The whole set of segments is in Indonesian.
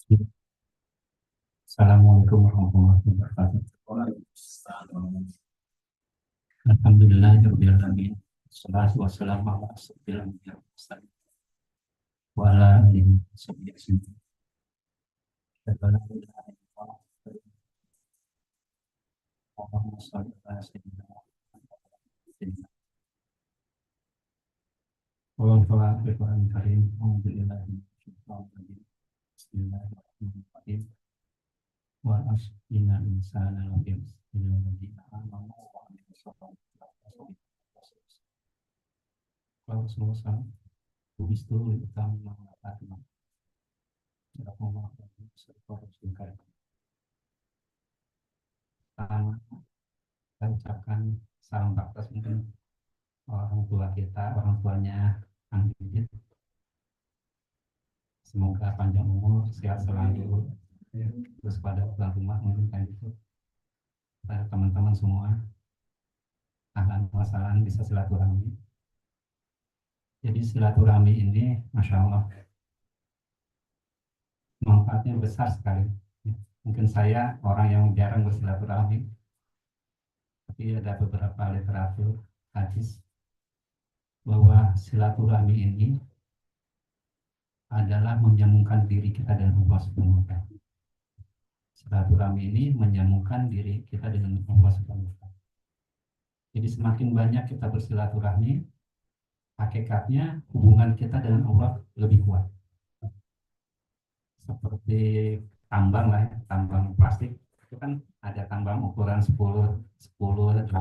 Assalamualaikum warahmatullahi wabarakatuh. Waalaikumsalam. Alhamdulillahirabbil alamin. Wassalatu wassalamu ala asyrofil anbiya'i wal mursalin wa ala alihi washabihi ajmain. Asyhadu an la ilaha illallah Allahumma shalli ala sayyidina Muhammad. Wa ala alihi karim. Alhamdulillahi Bismillahirrahmanirrahim. Wa asqina insana lafi illal ladzina amanu wa amilus shalihati. Kalau Rasulullah itu utama mengatakan pertama kita ucapkan salam baktas mungkin orang tua kita, orang tuanya Kang Didit. Semoga panjang umur, sehat selalu. Terus pada pulang rumah mungkin kayak gitu. Pada teman-teman semua, ahlan wa sahlan bisa silaturahmi. Jadi silaturahmi ini, masya Allah, manfaatnya besar sekali. Mungkin saya orang yang jarang bersilaturahmi, tapi ada beberapa literatur hadis bahwa silaturahmi ini adalah menyambungkan diri kita dengan Allah Subhanahu wa Ta'ala. Silaturahmi ini menyambungkan diri kita dengan Allah Subhanahu wa Ta'ala. Jadi semakin banyak kita bersilaturahmi, hakikatnya hubungan kita dengan Allah lebih kuat. Seperti tambang lah ya, tambang plastik itu kan ada tambang ukuran 10, 8, 7,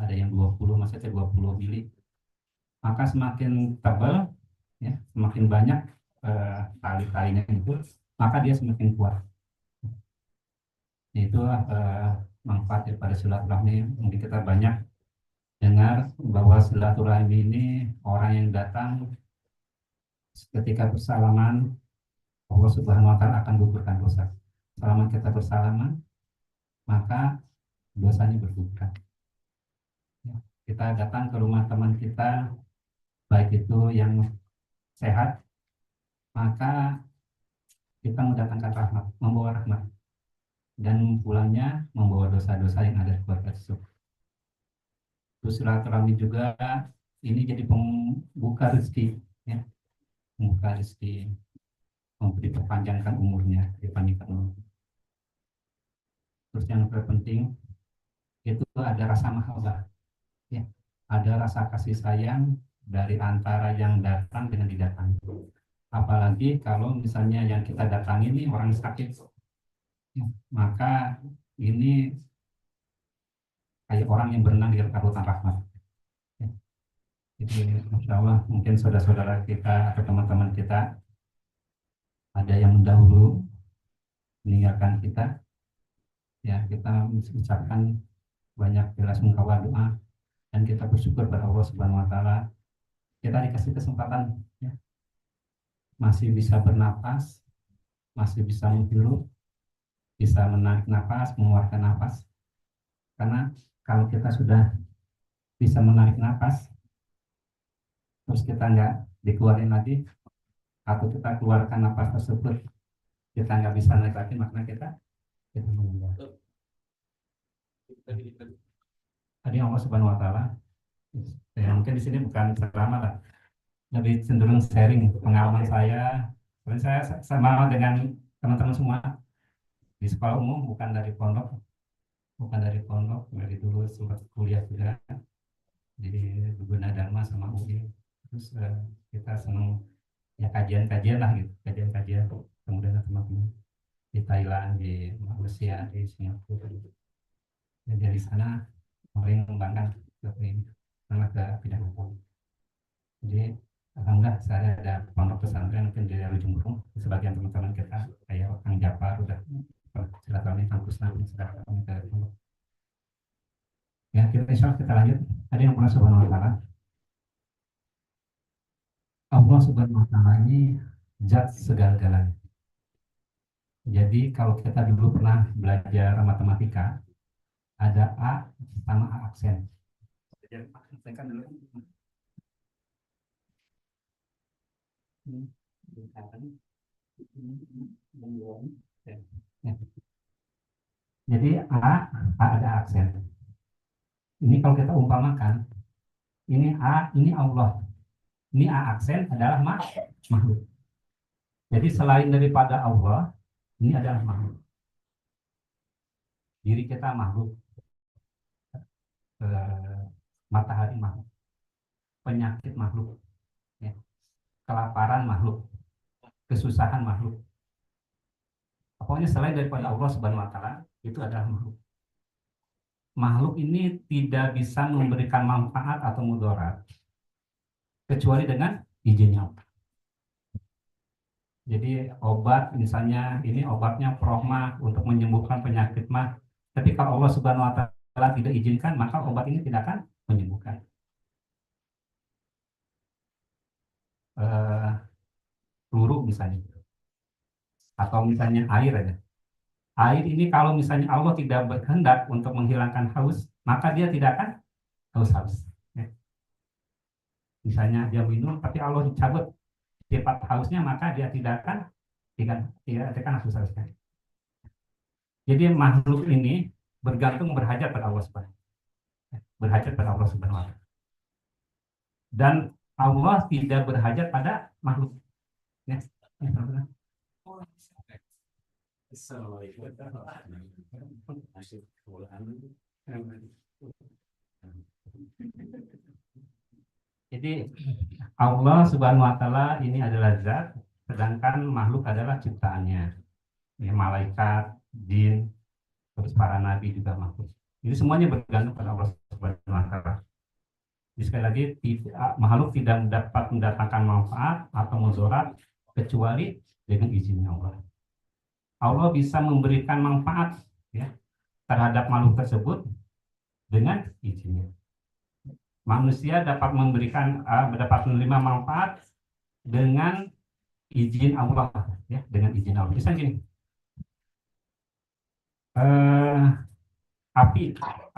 ada yang 20, maksudnya 20 mili. Maka semakin tebal, ya, semakin banyak tali-talinya itu, maka dia semakin kuat. Itulah manfaat daripada silaturahmi. Mungkin kita banyak dengar bahwa silaturahmi ini orang yang datang ketika bersalaman, Allah Subhanahu wa Ta'ala akan gugurkan dosa. Selama kita bersalaman, maka dosanya bergugurkan. Ya, kita datang ke rumah teman kita, baik itu yang sehat, maka kita mendatangkan rahmat, membawa rahmat, dan pulangnya membawa dosa-dosa yang ada di keluarga tersebut. Terus silaturahmi juga ini jadi pembuka rezeki, ya, pembuka rezeki, diperpanjangkan umurnya, dipanjangkan umurnya. Terus yang terpenting itu ada rasa mahabbah, ya, ada rasa kasih sayang dari antara yang datang dengan didatangi. Apalagi kalau misalnya yang kita datangi ini orang sakit, ya, maka ini kayak orang yang berenang di lautan rahmat. Ya. Jadi insya Allah mungkin saudara-saudara kita atau teman-teman kita ada yang mendahulu meninggalkan kita, ya kita mengucapkan banyak belasungkawa doa dan kita bersyukur pada Allah Subhanahu wa Ta'ala kita dikasih kesempatan, ya, masih bisa bernapas, masih bisa menghirup, bisa menarik napas, mengeluarkan napas. Karena kalau kita sudah bisa menarik napas, terus kita nggak dikeluarin lagi, atau kita keluarkan napas tersebut, kita nggak bisa naik lagi, maka kita meninggal. Tadi Allah Subhanahu Wa Taala, ya, mungkin di sini bukan ceramah lah, lebih cenderung sharing pengalaman saya. Saya sama dengan teman-teman semua di sekolah umum, bukan dari pondok, dari dulu sempat kuliah juga di Gunadarma sama UI. Terus kita senang ya kajian-kajian lah gitu, kajian-kajian. Kemudian teman-teman di Thailand, di Malaysia, di Singapura. Dan dari sana mulai mengembangkan ini sama ke bidang hukum. Jadi alhamdulillah saya ada pondok pesantren mungkin di ujung Burung. Sebagian teman-teman kita kayak Kang Jafar udah silaturahmi kampus nanti silaturahmi ke pondok. Ya, insya Allah kita lanjut. Tadi yang pernah Subhanahu wa Ta'ala. Allah Subhanahu wa Ta'ala ini zat segala-galanya. Jadi kalau kita dulu pernah belajar matematika, ada A sama A aksen. Kan dulu. Ya. Jadi A ada aksen. Ini kalau kita umpamakan, ini A, ini Allah. Ini A aksen adalah makhluk. Jadi selain daripada Allah, ini adalah makhluk. Diri kita makhluk, matahari makhluk, penyakit makhluk, ya. Kelaparan makhluk, kesusahan makhluk. Pokoknya selain daripada Allah Subhanahu Wa Taala itu adalah makhluk. Makhluk ini tidak bisa memberikan manfaat atau mudarat kecuali dengan izinnya Allah. Jadi obat misalnya ini obatnya prohma untuk menyembuhkan penyakit mah, tapi kalau Allah Subhanahu Wa Taala tidak izinkan maka obat ini tidak akan menyembuhkan. Peluru misalnya atau misalnya air aja. Air ini kalau misalnya Allah tidak berkehendak untuk menghilangkan haus, maka dia tidak akan haus-haus. Ya. Misalnya dia minum, tapi Allah dicabut sifat hausnya, maka dia tidak akan haus-hausnya. Jadi makhluk ini bergantung berhajat pada Allah Subhanahu, berhajat pada Allah Subhanahu wa Ta'ala. Dan Allah tidak berhajat pada makhluk. Ya. Jadi Allah Subhanahu Wa Ta'ala ini adalah zat, sedangkan makhluk adalah ciptaannya. Ya, malaikat, jin, terus para nabi juga makhluk. Jadi semuanya bergantung pada Allah Subhanahu Wa Ta'ala. Jadi sekali lagi makhluk tidak dapat mendatangkan manfaat atau mudarat kecuali dengan izinnya Allah. Allah bisa memberikan manfaat, ya, terhadap makhluk tersebut dengan izinnya. Manusia dapat menerima manfaat dengan izin Allah, ya, dengan izin Allah. Misalnya gini,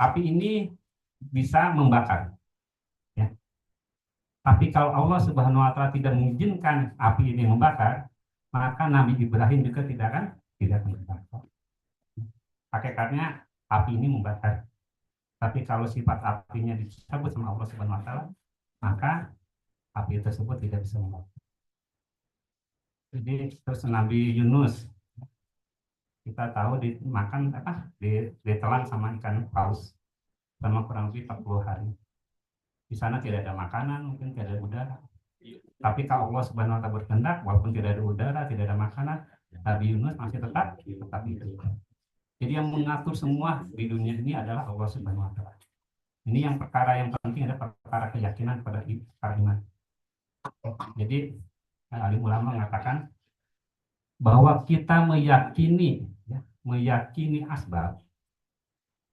api ini bisa membakar, ya. Tapi kalau Allah Subhanahu Wa Taala tidak mengizinkan api ini membakar, maka Nabi Ibrahim juga tidak membakar. Hakikatnya api ini membakar. Tapi kalau sifat apinya disebut sama Allah Subhanahu Wa Taala, maka api tersebut tidak bisa membakar. Jadi terus Nabi Yunus, kita tahu dimakan ditelan sama ikan paus selama kurang lebih 40 hari. Di sana tidak ada makanan, mungkin tidak ada udara. Tapi kalau Allah Subhanahu Wa Taala berkehendak, walaupun tidak ada udara, tidak ada makanan, Nabi Yunus masih tetap hidup. Jadi yang mengatur semua di dunia ini adalah Allah Subhanahu Wa Taala. Ini yang perkara yang penting adalah perkara keyakinan pada iman. Jadi alim ulama mengatakan bahwa kita meyakini asbab,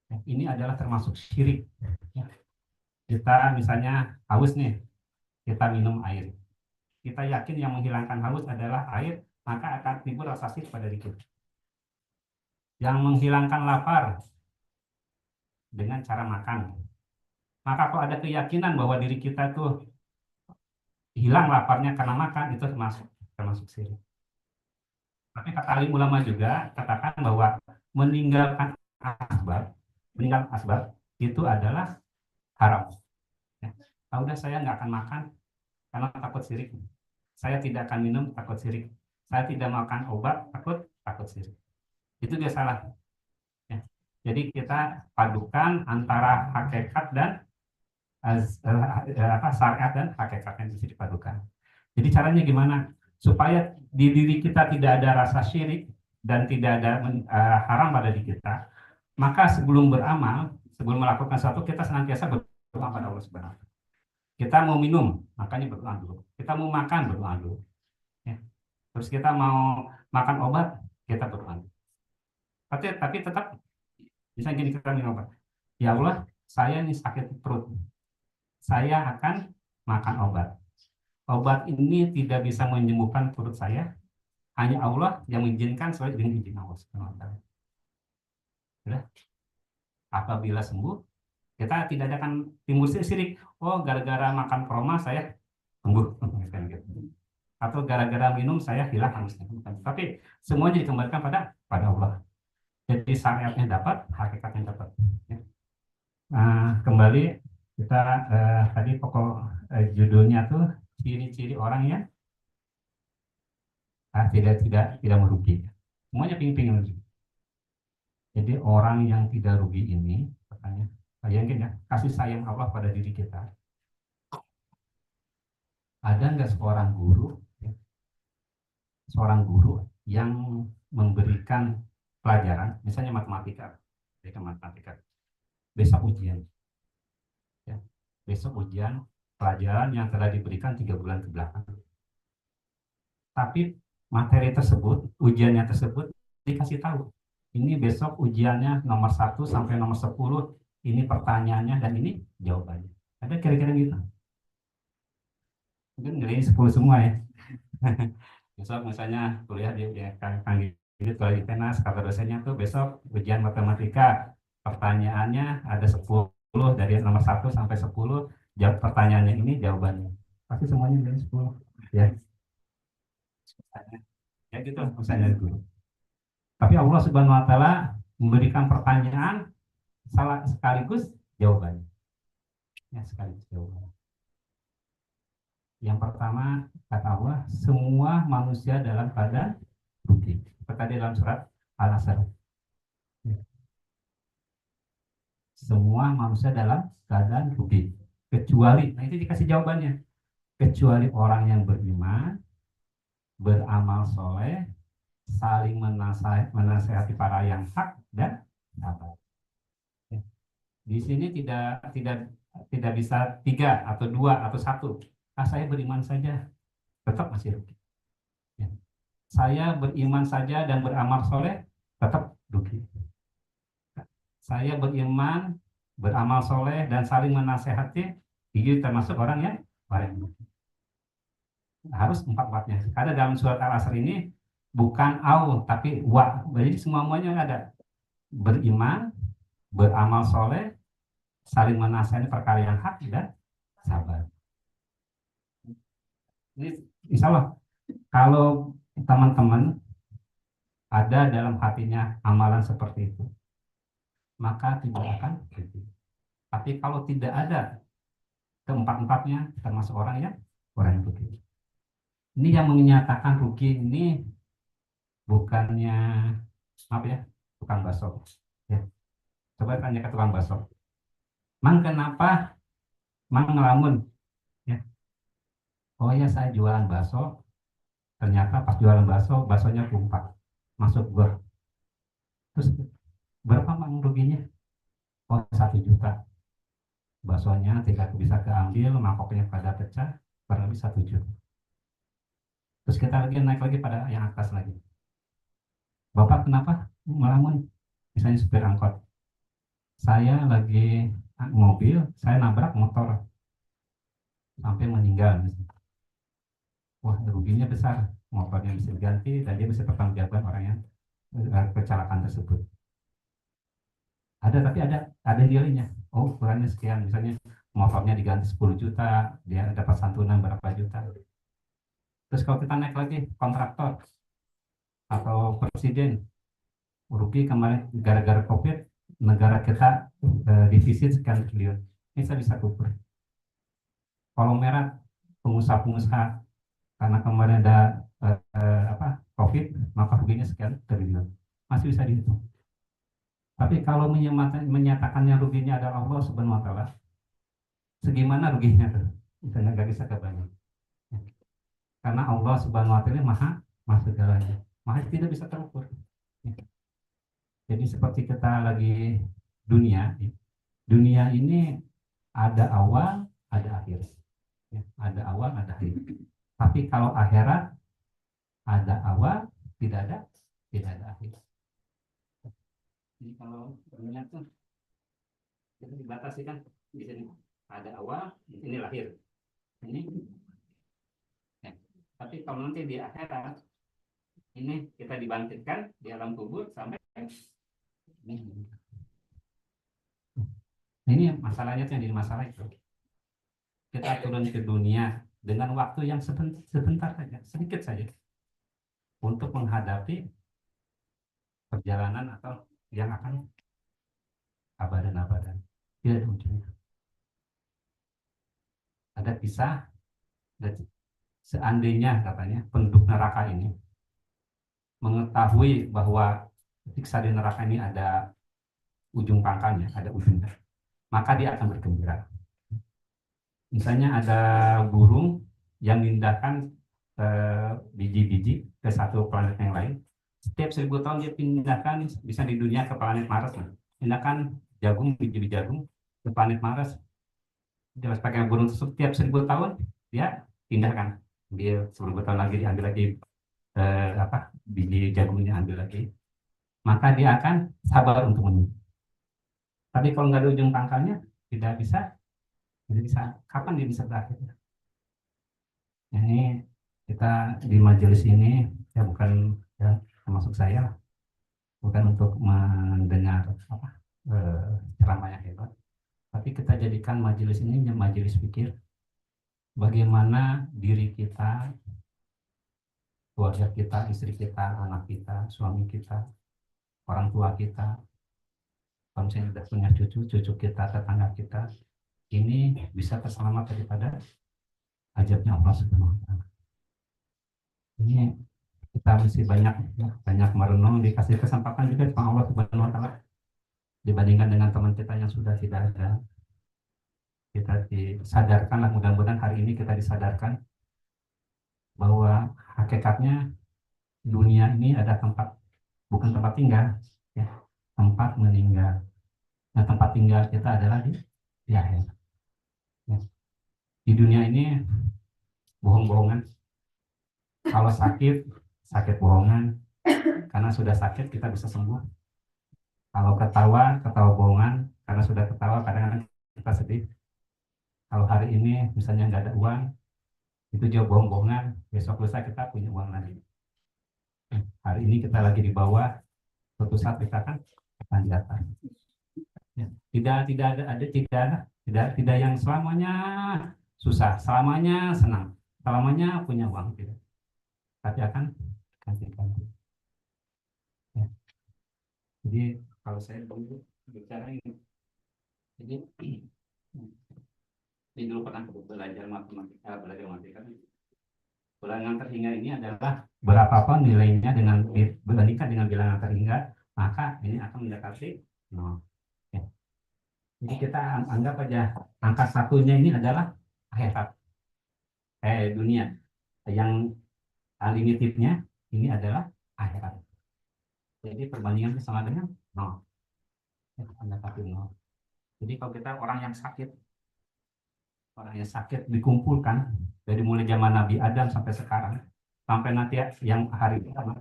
ya, ini adalah termasuk syirik. Ya. Kita misalnya haus nih, kita minum air. Kita yakin yang menghilangkan haus adalah air, maka akan timbul rasa syrik pada diri kita. Yang menghilangkan lapar dengan cara makan. Maka kalau ada keyakinan bahwa diri kita tuh hilang laparnya karena makan, itu termasuk syirik. Tapi kata alim ulama juga katakan bahwa meninggalkan asbab itu adalah haram. Ya. Udah saya nggak akan makan karena takut syirik. Saya tidak akan minum takut syirik. Saya tidak makan obat takut syirik. Itu dia salah. Ya. Jadi kita padukan antara hakikat dan syariat dan hakikat yang bisa dipadukan. Jadi caranya gimana? Supaya di diri kita tidak ada rasa syirik dan tidak ada haram pada diri kita, maka sebelum beramal, sebelum melakukan sesuatu, kita senantiasa berdoa pada Allah Subhanahu wa Ta'ala. Kita mau minum, makanya berdoa dulu. Kita mau makan, berdoa dulu. Ya. Terus kita mau makan obat, kita berdoa dulu. Tapi tetap, misalnya gini, kita minum obat. Ya Allah, saya ini sakit perut. Saya akan makan obat. Obat ini tidak bisa menyembuhkan perut saya, hanya Allah yang mengizinkan sesuai dengan izin Allah Subhanahu wa Ta'ala. Apabila sembuh, kita tidak akan timbul syirik. Oh, gara-gara makan proma saya sembuh. atau gara-gara minum saya hilang halusnya. Bukan. Tapi semuanya dikembalikan pada Allah. Jadi syariatnya dapat, hakikatnya dapat. Ya. Nah, kembali kita tadi pokok judulnya tuh ciri-ciri orang yang tidak merugi. Semuanya pingin-pingin merugi. Jadi orang yang tidak rugi ini, katanya, bayangin ya, kasih sayang Allah pada diri kita. Ada nggak ya, seorang guru yang memberikan pelajaran, misalnya matematika, besok ujian, ya, besok ujian pelajaran yang telah diberikan 3 bulan ke belakang. Tapi materi tersebut, ujiannya tersebut dikasih tahu. Ini besok ujiannya nomor 1 sampai nomor 10, ini pertanyaannya dan ini jawabannya. Ada kira-kira gitu. Mungkin nilainya 10 semua ya. Besok misalnya kuliah di Kang Gigit, kalau di Tenas, kata dosennya tuh besok ujian matematika, pertanyaannya ada 10, dari nomor 1 sampai 10, jawab pertanyaannya ini jawabannya. Pasti semuanya dari 10. Ya, ya gitu misalnya dulu. Tapi Allah Subhanahu wa taala memberikan pertanyaan sekaligus jawabannya. Ya, sekaligus jawabannya. Yang pertama, kata Allah, semua manusia dalam keadaan rugi. Seperti dalam surat Al-Asr. Semua manusia dalam keadaan rugi. Kecuali, nah itu dikasih jawabannya. Kecuali orang yang beriman, beramal soleh, saling menasehati para yang hak dan sabar. Di sini tidak bisa 3 atau 2 atau 1. Saya beriman saja, tetap masih rugi. Ya. Saya beriman saja dan beramal soleh, tetap rugi. Saya beriman, beramal soleh dan saling menasehati, itu termasuk orang yang rugi. Harus 4-4-nya. Karena dalam surat Al-Asr ini bukan au tapi wa. Jadi semuanya ada. Beriman, beramal soleh, saling menasihati perkara yang hak dan sabar. Ini insya Allah kalau teman-teman ada dalam hatinya amalan seperti itu, maka tidak akan rugi. Tapi kalau tidak ada keempat-empatnya, termasuk orang yang rugi. Ini yang menyatakan rugi ini bukannya apa ya, tukang bakso. Ya. Coba tanya ke tukang bakso. Mang kenapa mang ngelamun? Ya. Oh ya, saya jualan bakso. Ternyata pas jualan bakso, baksonya tumpah masuk gua. Terus berapa mang ruginya? Oh 1 juta. Baksonya tidak bisa keambil, mangkoknya pada pecah, kurang lebih 1 juta. Terus kita lagi naik lagi pada yang atas lagi. Bapak kenapa melamun? Misalnya supir angkot. Saya lagi mobil, saya nabrak motor sampai meninggal. Wah, ruginya besar. Motornya bisa diganti dan dia bisa pertanggungjawabkan orang yang kecelakaan tersebut. Ada, tapi ada nilainya. Oh, ukurannya sekian. Misalnya motornya diganti 10 juta, dia dapat santunan berapa juta. Terus kalau kita naik lagi kontraktor atau presiden, rugi kemarin gara-gara COVID, negara kita defisit sekian triliun. Ini saya bisa ukur. Kalau merah, pengusaha-pengusaha karena kemarin ada COVID, maka ruginya sekian triliun. Masih bisa dihitung. Tapi kalau menyatakannya ruginya adalah Allah Subhanahu wa taala, segimana ruginya tuh? Itu nggak bisa kebayang. Karena Allah Subhanahu wa taala maha segalanya. Maha tidak bisa terukur. Jadi seperti kita lagi dunia, dunia ini ada awal, ada akhir. Ada awal, ada akhir. Tapi kalau akhirat ada awal, tidak ada akhir. Jadi kalau dunia tuh kita dibatasi kan, di sini ada awal, di sini lahir. Ini, ya. Tapi kalau nanti di akhirat ini kita dibangkitkan di alam kubur sampai ini masalahnya yang jadi masalah itu. Kita turun ke dunia dengan waktu yang sebentar saja, sedikit saja, untuk menghadapi perjalanan atau yang akan abadan-abadan. Tidak ada ujungnya. Ada kisah, dan seandainya katanya penduduk neraka ini mengetahui bahwa siksa di neraka ini ada ujung pangkalnya, ada ujungnya, maka dia akan bergembira. Misalnya ada burung yang memindahkan biji-biji ke satu planet yang lain. Setiap 1000 tahun dia pindahkan, bisa di dunia ke planet Mars. Pindahkan jagung, biji-biji jagung ke planet Mars. Dia pakai burung tersebut setiap 1000 tahun dia pindahkan. Dia 1000 tahun lagi diambil lagi biji jagungnya ambil lagi. Maka dia akan sabar untuk menunggu. Tapi kalau nggak ada ujung pangkalnya, tidak bisa. Tidak bisa. Kapan dia bisa berakhir? Ini kita di majelis ini ya bukan ya, termasuk saya lah, bukan untuk mendengar ceramah yang hebat, tapi kita jadikan majelis ini majelis pikir bagaimana diri kita, keluarga kita, istri kita, anak kita, suami kita, orang tua kita, kalau misalnya sudah punya cucu, cucu kita, tetangga kita, ini bisa terselamat daripada azabnya Allah Subhanahu wa Ta'ala. Ini kita mesti banyak merenung, dikasih kesempatan juga sama Allah Subhanahu wa Ta'ala dibandingkan dengan teman kita yang sudah tidak ada. Kita disadarkanlah, mudah-mudahan hari ini kita disadarkan bahwa hakikatnya dunia ini ada tempat, bukan tempat tinggal ya, tempat meninggal. Nah, tempat tinggal kita adalah di akhir ya. Di dunia ini bohong-bohongan, kalau sakit bohongan, karena sudah sakit kita bisa sembuh. Kalau ketawa bohongan, karena sudah ketawa kadang-kadang kita sedih. Kalau hari ini misalnya nggak ada uang, itu juga bohong-bohongan, besok lusa kita punya uang lagi. Hari ini kita lagi di bawah, suatu saat kita akan di atas. Ya. Tidak yang selamanya susah, selamanya senang, selamanya punya uang, tidak. Tapi akan ganti-ganti. Ya. Jadi kalau saya bicara ini, jadi ini dulu pernah belajar matematika, bilangan terhingga ini adalah berapapun nilainya dibandingkan dengan bilangan terhingga, maka ini akan mendekati 0. Ya. Jadi kita anggap aja angka satunya ini adalah akhirat, dunia. Yang unlimitednya ini adalah akhirat. Jadi perbandingannya sama dengan 0. Ya, mendekati 0. Jadi kalau kita orang yang sakit dikumpulkan dari mulai zaman Nabi Adam sampai sekarang, sampai nanti yang hari pertama,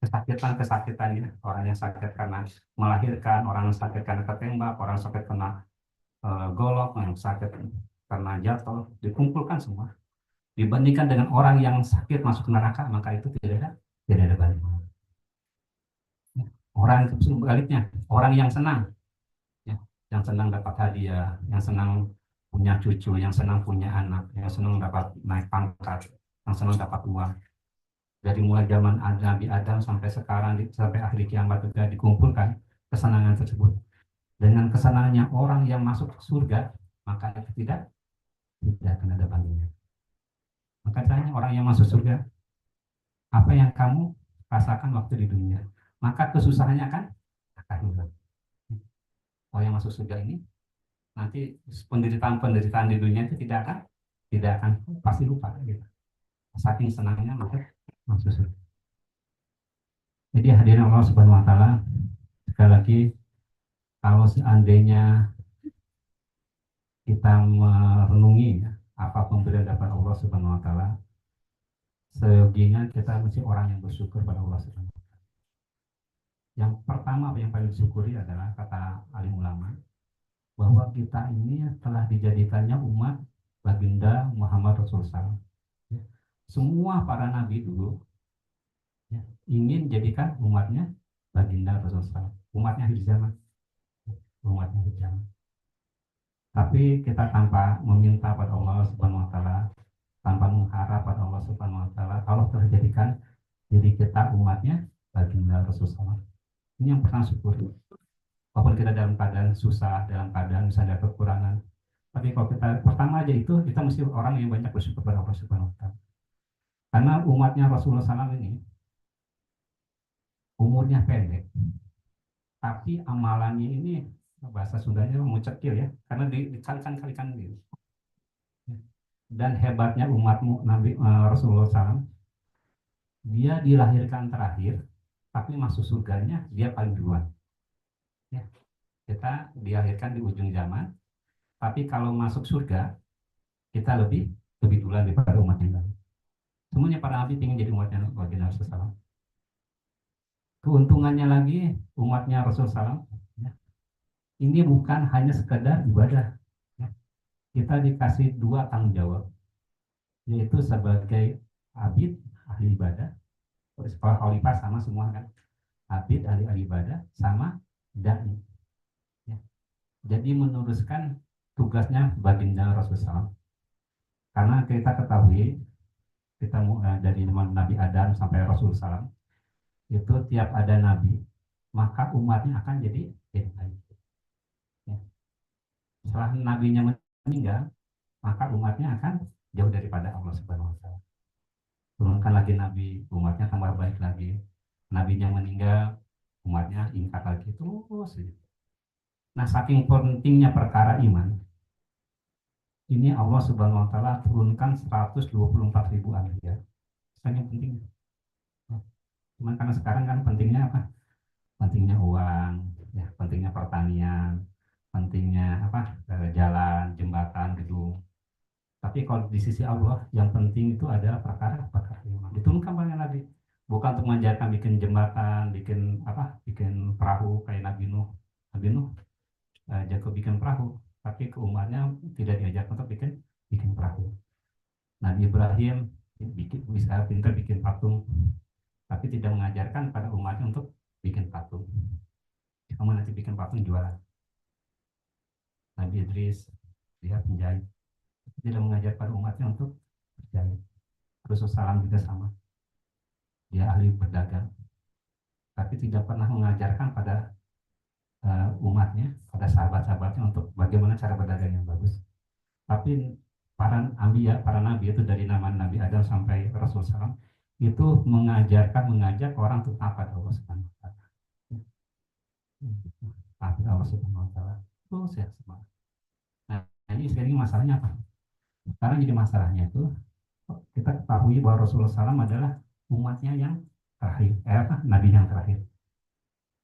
kesakitannya, orang yang sakit karena melahirkan, orang yang sakit karena ketembak, orang sakit karena golok, yang sakit karena jatuh, dikumpulkan semua. Dibandingkan dengan orang yang sakit masuk neraka, maka itu tidak ada banding. Orang sebaliknya, orang yang senang, ya, yang senang dapat hadiah, yang senang punya cucu, yang senang punya anak, yang senang dapat naik pangkat, yang senang dapat uang. Dari mulai zaman Nabi Adam sampai sekarang, sampai akhir kiamat juga dikumpulkan kesenangan tersebut. Dengan kesenangannya orang yang masuk surga, maka itu tidak akan ada bandingnya. Maka tanya orang yang masuk surga, apa yang kamu rasakan waktu di dunia? Maka kesusahannya akan hilang. Orang yang masuk surga ini nanti penderitaan di dunia itu tidak akan pasti lupa gitu. Saking senangnya masuk surga. Jadi hadirin Allah Subhanahu wa Ta'ala, sekali lagi kalau seandainya kita merenungi apa pemberian dari Allah Subhanahu wa Ta'ala, seyoginya kita mesti orang yang bersyukur pada Allah Subhanahu wa Ta'ala. Yang pertama yang paling disyukuri adalah kata alim ulama, bahwa kita ini telah dijadikannya umat baginda Muhammad Rasulullah. Ya. Semua para nabi dulu ya, ingin jadikan umatnya baginda Rasulullah, umatnya di zaman. Tapi kita tanpa meminta pada Allah Subhanahu wa Ta'ala, tanpa mengharap pada Allah Subhanahu Wa Taala. Allah telah jadikan diri kita umatnya baginda Rasulullah. Ini yang pernah syukur. Walaupun kita dalam keadaan susah, dalam keadaan misalnya ada kekurangan, tapi kalau kita pertama aja itu kita mesti orang yang banyak bersyukur pada Allah Subhanahu Wa Taala. Karena umatnya Rasulullah SAW ini umurnya pendek, tapi amalannya ini bahasa Sundanya mucekil ya, karena dikalikan gitu. Dan hebatnya umatmu Nabi Rasulullah SAW, dia dilahirkan terakhir, tapi masuk surganya dia paling duluan. Ya, kita dilahirkan di ujung zaman, tapi kalau masuk surga kita lebih duluan daripada umat yang lain. Semuanya para nabi ingin jadi umatnya baginda Rasulullah SAW. Keuntungannya lagi umatnya Rasulullah SAW, ya, ini bukan hanya sekedar ibadah. Ya. Kita dikasih dua tanggung jawab, yaitu sebagai abid ahli ibadah. Sekolah khalifah sama semua kan, abid ahli ibadah sama dai. Ya. Jadi meneruskan tugasnya baginda Rasulullah SAW. Karena kita ketahui, kita dari Nabi Adam sampai Rasulullah SAW, itu tiap ada nabi maka umatnya akan jadi baik. Ya. Setelah nabinya meninggal, maka umatnya akan jauh daripada Allah Subhanahu Wa Taala. Turunkan lagi nabi, umatnya tambah baik lagi. Nabinya meninggal, umatnya ingkar lagi, terus. Nah, saking pentingnya perkara iman, ini Allah Subhanahu Wa Taala turunkan 124.000 anbiya. Sangat penting. Cuman karena sekarang kan pentingnya apa? Pentingnya uang, ya, pentingnya pertanian, pentingnya apa? Jalan, jembatan, gedung. Tapi kalau di sisi Allah yang penting itu adalah perkara iman. Diturunkan banyak Nabi, bukan untuk mengajarkan bikin jembatan, bikin apa? Bikin perahu kayak Nabi Nuh. Nabi Nuh jago bikin perahu, tapi ke umatnya tidak diajarkan untuk bikin perahu. Nabi Ibrahim bisa pintar bikin patung, tapi tidak mengajarkan pada umatnya untuk bikin patung. Kamu nanti bikin patung jualan. Nabi Idris dia penjahit, tidak mengajar pada umatnya untuk berjahit. Rasulullah SAW juga sama, dia ahli berdagang, tapi tidak pernah mengajarkan pada umatnya, pada sahabat-sahabatnya untuk bagaimana cara berdagang yang bagus. Tapi para nabi itu dari nama Nabi Adam sampai Rasulullah SAW itu mengajak orang untuk taat Allah Subhanahu Wa Taala. Taat Allah Subhanahu Wa Taala. Terus ya semua. Nah, ini sekarang masalahnya apa? Sekarang jadi masalahnya itu kita ketahui bahwa Rasulullah SAW adalah umatnya yang terakhir, nabi yang terakhir.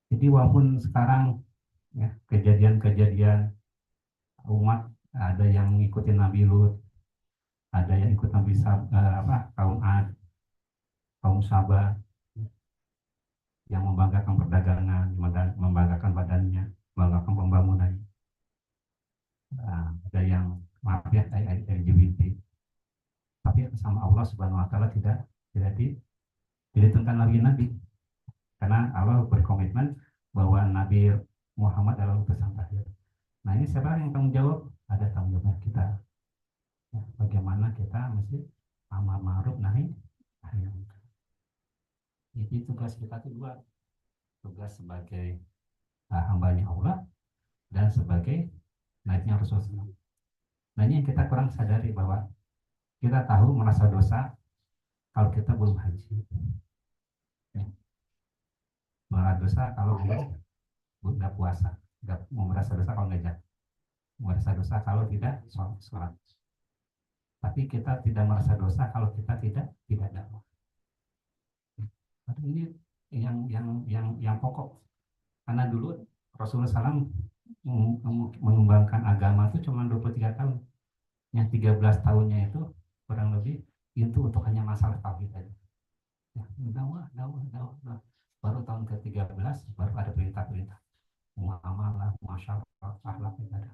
Jadi walaupun sekarang ya, kejadian-kejadian umat ada yang ngikutin Nabi Lut, ada yang ikut Nabi kaum Ad, kaum Sabah, yang membanggakan perdagangan, membanggakan badannya, membanggakan pembangunan. Ada yang maaf ya LGBT, tapi sama Allah Subhanahu Wa Taala tidak ditentukan lagi nabi, karena Allah berkomitmen bahwa Nabi Muhammad adalah utusan terakhir. Nah, ini siapa yang tanggung jawab? Ada tanggung jawab kita. Ya, bagaimana kita mesti amar ma'ruf nahi munkar. Jadi tugas kita itu dua, tugas sebagai hambanya Allah dan sebagai naibnya Rasulullah. Nah, ini yang kita kurang sadari, bahwa kita tahu merasa dosa kalau kita belum haji, ya. Merasa dosa kalau belum puasa, nggak mau merasa dosa kalau nggak merasa dosa kalau tidak sholat. Tapi kita tidak merasa dosa kalau kita tidak dakwah. Ini yang pokok. Karena dulu Rasulullah SAW mengembangkan agama itu cuma 23 tahun. Yang 13 tahunnya itu kurang lebih itu untuk hanya masalah tauhid aja. Ya, dakwah. Baru tahun ke-13 baru ada perintah-perintah. Muamalah, masyarakat, akhlak ibadah.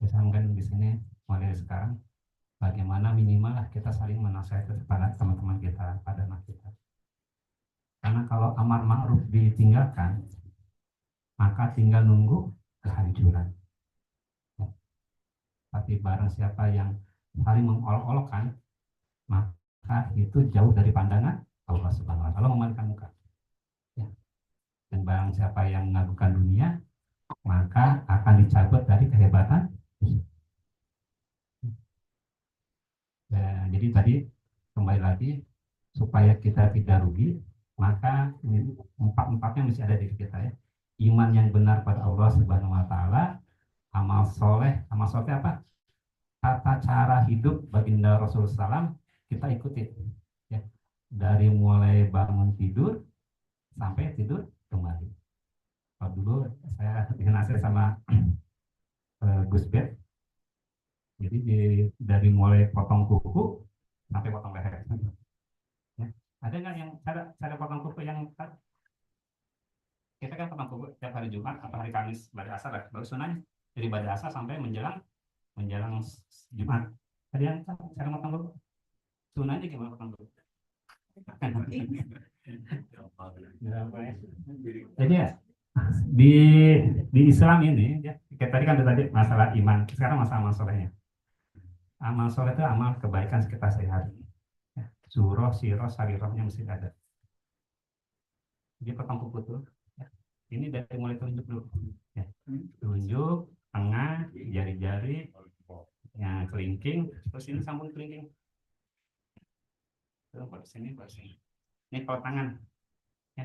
Bisa mungkin di sini mulai sekarang bagaimana minimal lah kita saling menasihati kepada teman-teman kita, pada anak kita. Karena kalau amar ma'ruf ditinggalkan, maka tinggal nunggu kehancuran. Ya. Tapi barang siapa yang saling mengolok-olokkan, maka itu jauh dari pandangan Allah Subhanahu wa taala, memalingkan muka. Ya. Dan barang siapa yang mengagungkan dunia, maka akan dicabut dari kehebatan. Jadi tadi kembali lagi, supaya kita tidak rugi, maka empat-empatnya mesti ada di kita ya. Iman yang benar pada Allah Subhanahu wa taala, amal soleh apa? Tata cara hidup baginda Rasulullah SAW kita ikuti ya. Dari mulai bangun tidur sampai tidur kembali. Kalau dulu saya dinasihati sama Gus Bet, jadi dari mulai potong kuku sampai potong leher. Ya. Ada nggak yang cara potong kuku yang kita kan potong kuku tiap hari Jumat atau hari Kamis pada asar lah, baru sunanya dari pada asar sampai menjelang Jumat. Ada yang cara potong kuku? Sunanya gimana potong kuku? Jadi ya di Islam ini ya, kayak tadi kan tadi masalah iman, sekarang masalah amal solehnya. Amal soleh itu amal kebaikan sekitar sehari. Ya, surah, sirah, sarirahnya mesti ada. Jadi potong kuku tuh, ya. Ini dari mulai telunjuk dulu, ya. Telunjuk, tengah, jari-jari, yang kelingking, terus ini sambung kelingking. Terus baru sini. Ini kalau tangan, ya.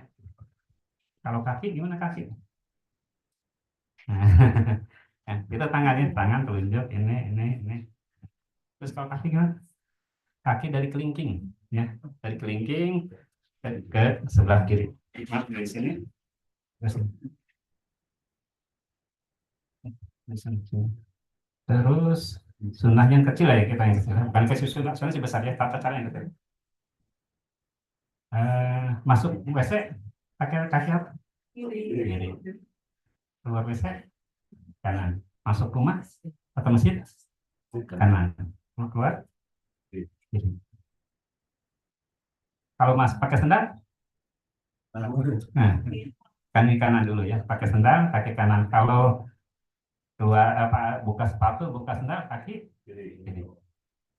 Kalau kaki gimana kaki? Ya, kita tangan telunjuk ini. Terus kalau kaki gimana? Kaki dari kelingking, ya, dari kelingking ke sebelah kiri. Maaf, dari sini. Terus sunnah yang kecil ya, kita yang kecil. Bukan kasih sunnah sih besar ya, tata cara yang kecil. Masuk WC pakai kaki apa? Kiri. Keluar WC kanan. Masuk rumah atau masjid kanan. Mau keluar kiri. Kalau mas pakai sendal, nah kaki kanan dulu ya, pakai sendal kaki kanan. Kalau keluar buka sepatu, buka sendal kaki kiri.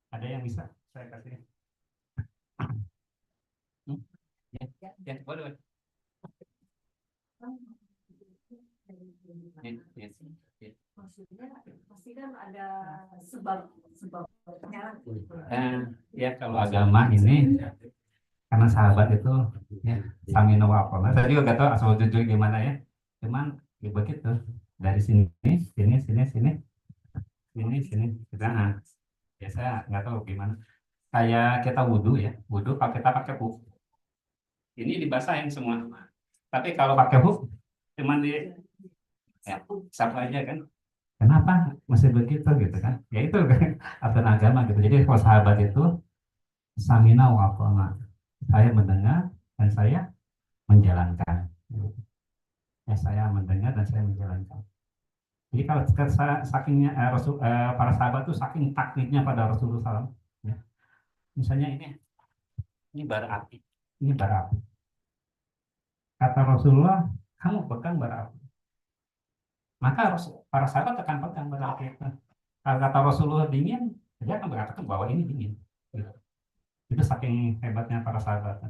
Ada yang bisa saya kasih? Ya, boleh. Maksudnya pasti kan ada sebabnya. Ya kalau agama ini karena sahabat itu ya samina wa ata'na. Saya juga gak tahu asal jujur gimana ya. Cuman ya begitu. Dari sini. Kita ya saya nggak tahu gimana. Kayak kita wudhu ya. Wudhu kalau kita pakai huk. Ini dibasahin semua. Tapi kalau pakai huk cuman ya, sapu aja kan. Kenapa masih begitu gitu kan? Ya itu kan aturan agama gitu. Jadi kalau sahabat itu samina wa ata'na. Saya mendengar dan saya menjalankan. Ya saya mendengar dan saya menjalankan. Jadi kalau sakingnya para sahabat itu saking taklidnya pada Rasulullah SAW. Ya. Misalnya ini bara api, ini bara api. Kata Rasulullah, kamu pegang bara api. Maka para sahabat akan pegang bara api. Kalau kata Rasulullah dingin, dia akan mengatakan bahwa ini dingin. Gitu. Itu saking hebatnya para sahabat.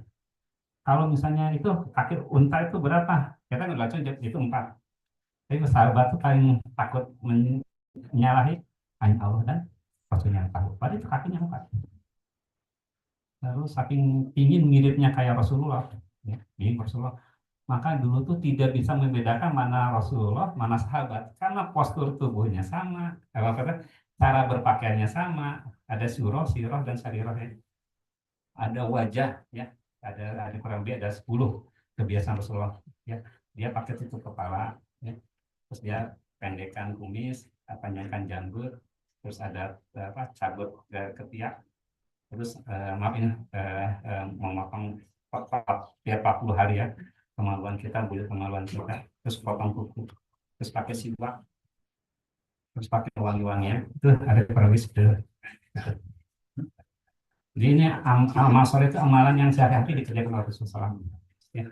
Kalau misalnya itu kaki unta itu berapa? Kita nggak itu 4. Tapi sahabat itu paling takut menyalahi hanya Allah dan Rasulnya yang tahu. Padahal itu kakinya 4. Terus saking ingin miripnya kayak Rasulullah, ya, mirip Rasulullah. Maka dulu tuh tidak bisa membedakan mana Rasulullah, mana sahabat, karena postur tubuhnya sama, cara berpakaiannya sama, ada surah, sirah dan sarirah, ya. Ada wajah, ya, ada kurang lebih ada 10 kebiasaan Rasulullah, ya. Dia pakai tutup kepala, ya. Terus dia pendekkan kumis, panjangkan janggut, terus ada cabut ketiak, terus maaf ini memotong tiap 40 hari ya, kemaluan kita, bulu kemaluan kita, terus potong kuku, terus pakai siwak, terus pakai wangi-wangian, itu ada kurang lebih gitu. Jadi ini amal soleh itu amalan yang sehari-hari dikerjakan oleh Rasulullah SAW. Ya,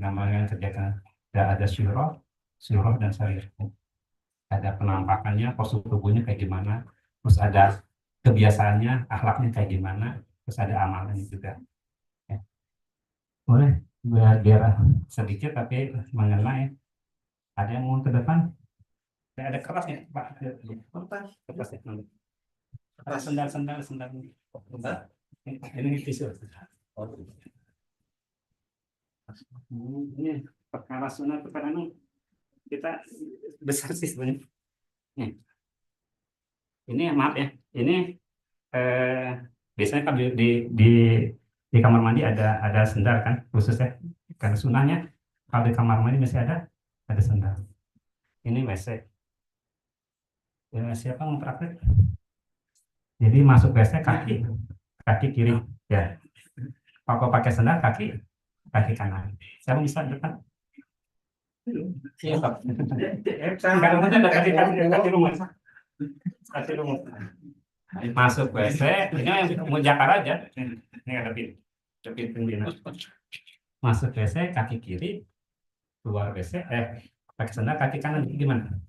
amalan yang dikerjakan ada syuroh dan syarif. Ada penampakannya, postur tubuhnya kayak gimana, terus ada kebiasaannya, akhlaknya kayak gimana, terus ada amalnya juga. Ya. Boleh biar sedikit tapi mengenai. Ada yang mau ke depan? Ada kerasnya, Pak. Kerasnya. Ada sendal. Ini tisu. Ini perkara sunat perkara kita besar sih sebenarnya. Ini maaf ya. Ini biasanya kan di kamar mandi ada sendal kan khusus ya. Karena sunahnya kalau di kamar mandi masih ada sendal. Ini WC. Ya, siapa mau praktek? Jadi masuk WC kaki kiri ya. Kalau pakai sendal kaki kanan. Siapa bisa depan? Iya, Pak. Kalau ada kaki rumus. Kaki rumus. Masuk WC, ini yang mau jakar aja. Ini ada pintu. Masuk WC kaki kiri, keluar WC, pakai sendal kaki kanan gimana?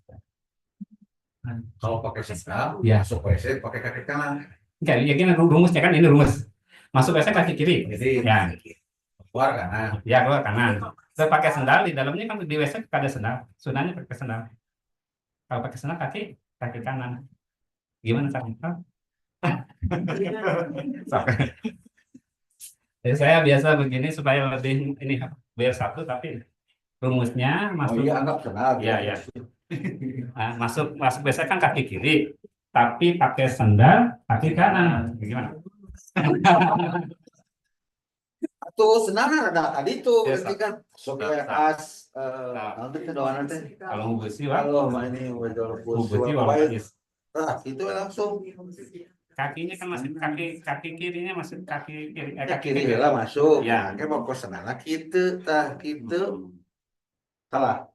Kalau pakai sendal, Ya. masuk WC pakai kaki kanan. Enggak, ya gini rumusnya kan ini rumus. Masuk WC kaki kiri. Jadi Ya. keluar kanan. Ya, keluar kanan. Saya pakai sendal di dalamnya kan di WC ada sendal. Sunahnya pakai sendal. Kalau pakai sendal kaki kanan. Gimana caranya? Jadi saya biasa begini supaya lebih ini biar satu tapi rumusnya masuk. Oh iya, anggap sendal. Ya. Nah, masuk biasa kan kaki kiri, tapi pakai sendal kaki kanan. Gimana? Tuh senang ada tadi tuh Ya, nanti kan masuk ke as nanti ke doang nanti. Kalau hubusi, Pak. Kalau ini modal Hubusi kursi walau hadis. nah itu langsung Kakinya kan masih kaki kirinya masih kaki kiri. kaki kiri lah masuk. Ya. Kayak mau ke sana gitu, salah.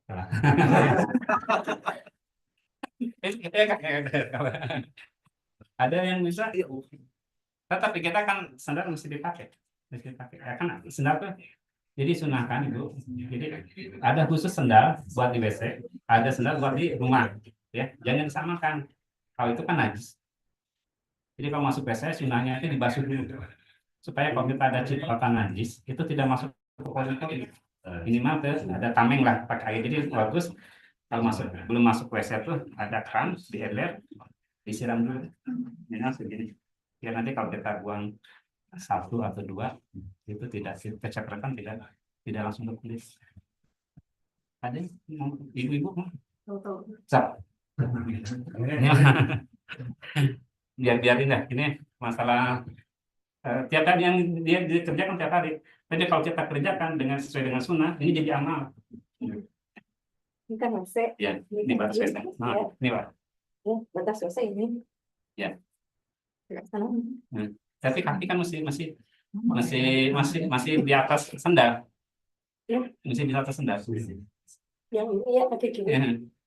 Ada yang bisa, tapi kita kan sendal mesti dipakai. Ya, kan sendal tuh jadi sunahkan Ibu. Jadi ada khusus sendal buat di WC, ada sendal buat di rumah. Ya, jangan disamakan. Kalau itu kan najis. Jadi kalau masuk WC sunahnya itu dibasuh dulu. Supaya kalau kita ada cipratan najis itu tidak masuk ke koin. Minimal ada tameng lah pakai air. Jadi bagus kalau belum masuk WC itu ada keran di ember disiram dulu. Minimal segini. Ya nanti kalau kita buang satu atau dua itu tidak kecipratan tidak langsung ke kulit. Ada ibu-ibu Cap. Biarin dah ini masalah tiap hari yang dia dikerjakan tiap hari. Tapi kalau kita kerjakan sesuai dengan sunnah ini jadi amal. Ini kan WC. Ya, ini batas WC. Nah, ini Pak. Ya, batas WC ini. Ya. Sana. Tapi kaki kan masih di atas sendal. Ya. Masih di atas sendal. Yang ini ya kaki kiri. Ya.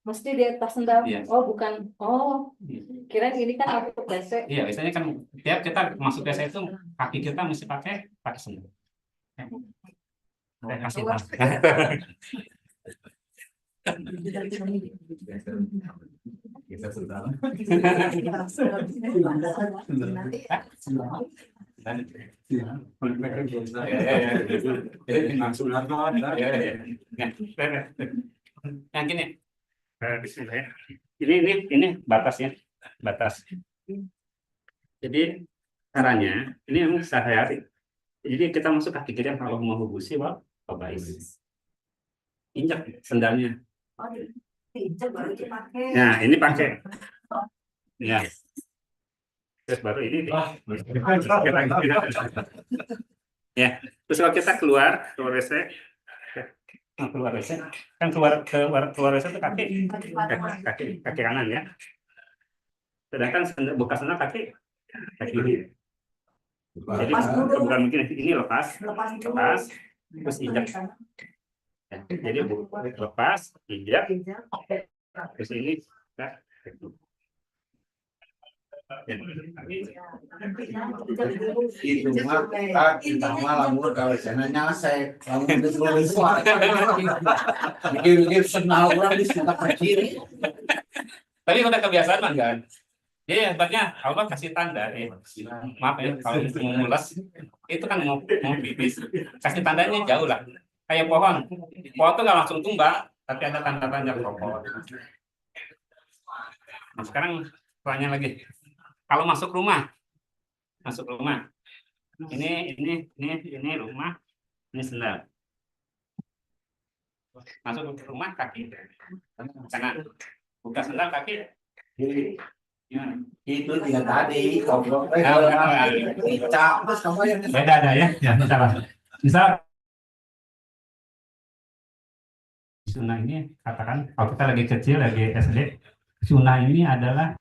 Mesti di atas sendal. Iya. Oh, bukan. Oh. Kirain ini kan untuk WC. Iya, biasanya kan tiap kita masuk WC itu kaki kita mesti pakai sendal. Saya kasih tahu. Kita sudah. Yang gini, bismillah ya. Ini batasnya, batas. Jadi caranya ini yang sehari-hari. Jadi kita masuk kaki kiri kalau mau hubusi, baik. Injak sendalnya. Nah, ini pakai. Ya. Terus baru ini. Ya. Terus kalau kita keluar WC, kan keluar WC itu kaki kanan ya. Sedangkan buka sendal kaki kiri. Jadi bukan mungkin ini lepas, terus injak. Ya, jadi lepas, injak, terus ini ya. Itu mah kita malah mur kalau sana nyasek lamun disuruh mikir-mikir senal orang di sekitar kiri. Tapi udah kebiasaan kan? Ya, hebatnya Allah kasih tanda. Maaf ya, kalau mau mules itu kan mau pipis, kasih tandanya jauh lah. Kayak pohon, pohon tuh nggak langsung tumbang, tapi ada tanda-tanda pohon. Nah, sekarang pertanyaan lagi, kalau masuk rumah, ini rumah, ini sendal. Masuk ke rumah kaki kanan, buka sendal kaki kiri. Gimana? Itu dia tadi goblok terus kamu yang Beda ada ya misal sunnah ini katakan kalau kita lagi kecil lagi SD, sunnah ini adalah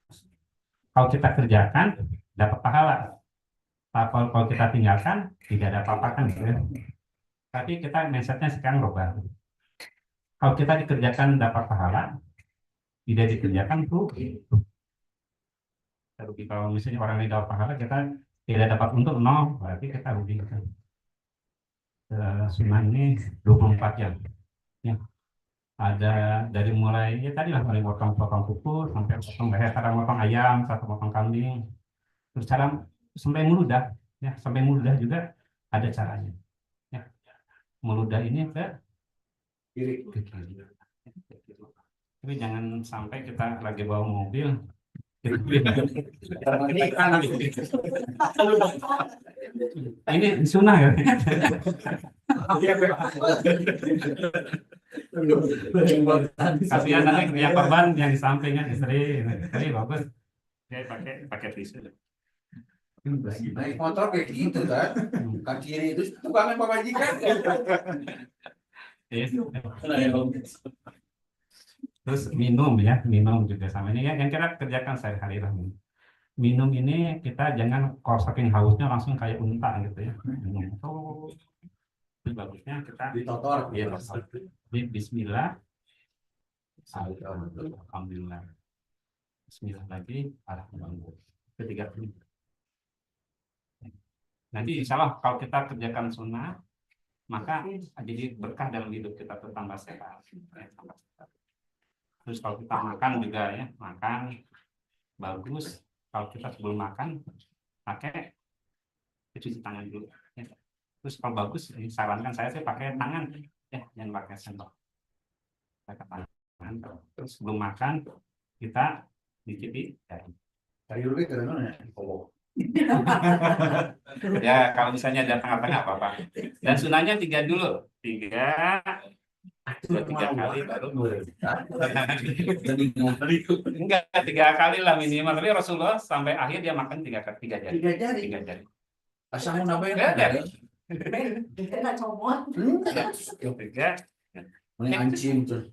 kalau kita kerjakan dapat pahala, kalau kita tinggalkan tidak ada apa-apa kan gitu ya. Tapi kita mindsetnya sekarang berubah, kalau kita dikerjakan dapat pahala, tidak dikerjakan rugi. Rugi kalau misalnya orang yang dapat pahala kita tidak dapat untung nol, berarti kita rugi. Sunnah ini 24 jam ya. Ada dari mulai ya tadi lah mulai potong kuku sampai potong leher, cara potong ayam, satu potong kambing, terus cara sampai meludah ya, sampai meludah juga ada caranya ya. Meludah ini ke kiri. Tapi jangan sampai kita lagi bawa mobil ini sunnah ya. Kasihan nanti yang korban yang di sampingnya istri, tapi bagus dia pakai tisu. naik motor kayak gitu kan, kaki kiri itu tukangnya pemajikan. Terus minum ya, minum juga sama ini ya, yang kita kerjakan sehari-hari lah. Minum ini kita jangan kalau saking hausnya langsung kayak unta gitu ya. Minum itu bagusnya kita Ditotor. ya, Bismillah, alhamdulillah, Bismillah lagi, alhamdulillah, ketiga ini. Nanti insya Allah kalau kita kerjakan sunnah, maka jadi berkah dalam hidup kita, bertambah sehat. Terus kalau kita makan juga ya, makan bagus. Kalau kita sebelum makan pakai cuci tangan dulu. Ya. Terus kalau bagus, sarankan saya sih pakai tangan ya, jangan pakai sendok. Pakai tangan. Terus sebelum makan kita dicipi jari. Tadi dulu ke mana? Ya kalau misalnya ada tengah-tengah apa-apa. Dan sunahnya 3 dulu, 3 kali baru enggak 3 kali lah minimal, tapi Rasulullah sampai akhir dia makan 3 jari. 3 jari. Asal mau nambahin Enggak. Kena comot. 3. Ini anjing tuh.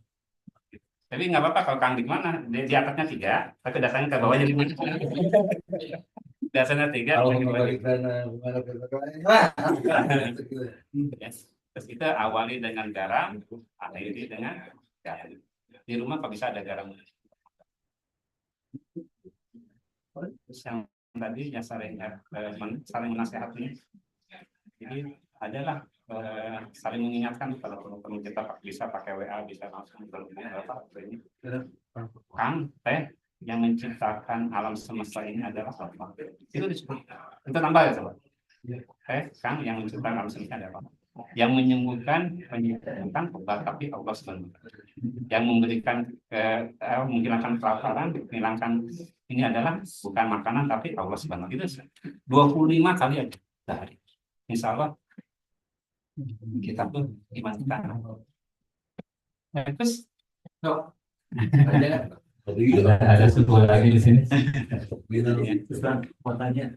Tapi nggak apa-apa kalau Kang di mana, di atasnya 3, tapi dasarnya ke bawahnya 5. Dasarnya 3. Kalau Terus kita awali dengan garam, akhiri dengan garam. Di rumah kalau bisa ada garam. Terus yang tadi yang saling menasehati. Jadi adalah saling mengingatkan kalau teman-teman kita bisa pakai WA, bisa langsung apa ini. Kang, yang menciptakan alam semesta ini adalah apa? Itu disebut. Kita tambah ya coba. Kang, yang menciptakan alam semesta adalah apa? Yang menyembuhkan obat, tapi Allah SWT. Yang memberikan menghilangkan kelaparan, menghilangkan ini adalah bukan makanan tapi Allah SWT. Itu 25 kali aja sehari. Insya Allah kita pun gimana kita. Terus ada sebuah lagi di sini. Mau tanya,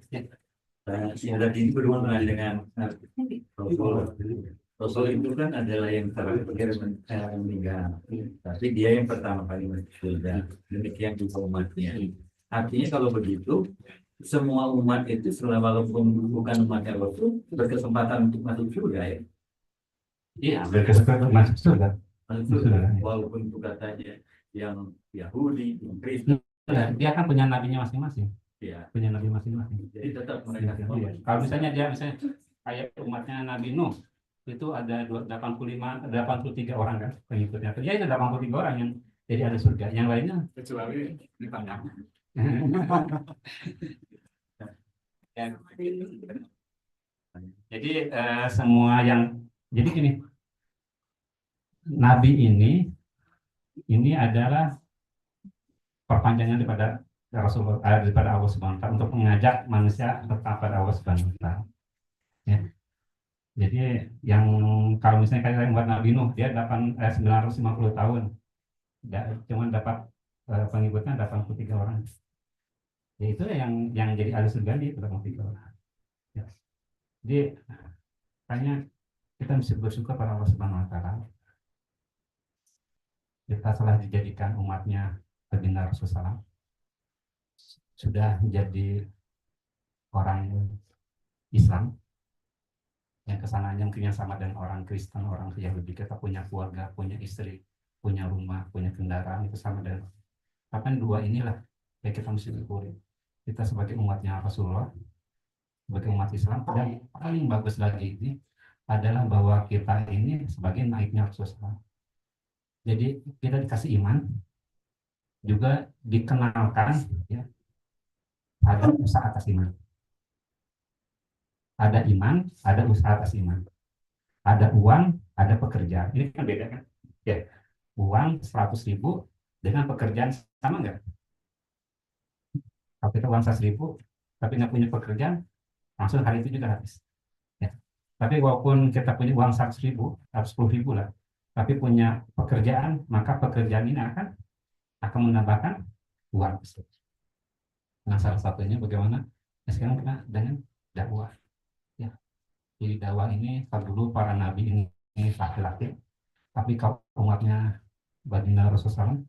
Syahadat ini berhubungan dengan Rasul. Rasul itu kan adalah yang terakhir meninggal, tapi dia yang pertama kali masuk surga. Demikian juga umatnya. Artinya kalau begitu, semua umat itu walaupun bukan umatnya Rasul berkesempatan untuk masuk surga ya. Iya, berkesempatan masuk surga. Walaupun itu katanya yang Yahudi, yang Kristen, dia kan punya nabinya masing-masing. ya. Punya nabi masing-masing. Jadi tetap mereka semua. Iya. Kalau misalnya dia kayak umatnya Nabi Nuh, itu ada 83 orang kan pengikutnya. Ya itu 83 orang yang jadi ada surga. Yang lainnya kecuali ditanya Ya. Jadi semua yang jadi gini, Nabi ini adalah perpanjangan daripada Rasulullah, daripada Allah Subhanahu wa Ta'ala untuk mengajak manusia tetap pada Allah Subhanahu wa Ta'ala. Ya. Jadi yang kalau misalnya kayak buat Nabi Nuh, dia 950 tahun, cuma dapat pengikutnya 83 orang. Ya itu yang jadi ahli surga di 83 orang. Ya. Jadi makanya kita mesti bersyukur pada Allah Subhanahu wa Ta'ala. Kita telah dijadikan umatnya baginda Rasulullah, sudah menjadi orang Islam yang kesananya mungkin yang sama dengan orang Kristen, orang Yahudi. Kita punya keluarga, punya istri, punya rumah, punya kendaraan, itu sama dengan kapan dua inilah yang kita mesti syukuri. Kita sebagai umatnya Rasulullah, sebagai umat Islam, dan paling bagus lagi ini adalah bahwa kita ini sebagai naiknya Rasulullah. Jadi kita dikasih iman, juga dikenalkan ya, ada usaha atas iman. Ada iman, ada usaha atas iman. Ada uang, ada pekerjaan. Ini kan beda kan? Ya, uang 100.000 dengan pekerjaan sama nggak? Kalau kita uang 100.000, tapi nggak punya pekerjaan, langsung hari itu juga habis. Ya. Tapi walaupun kita punya uang 100.000, 10.000 lah, tapi punya pekerjaan, maka pekerjaan ini akan menambahkan uang. Nah, salah satunya bagaimana? Nah, sekarang kita dengan dakwah. Ya. Jadi dakwah ini kalau dulu para nabi ini laki-laki, tapi kalau umatnya baginda Rasulullah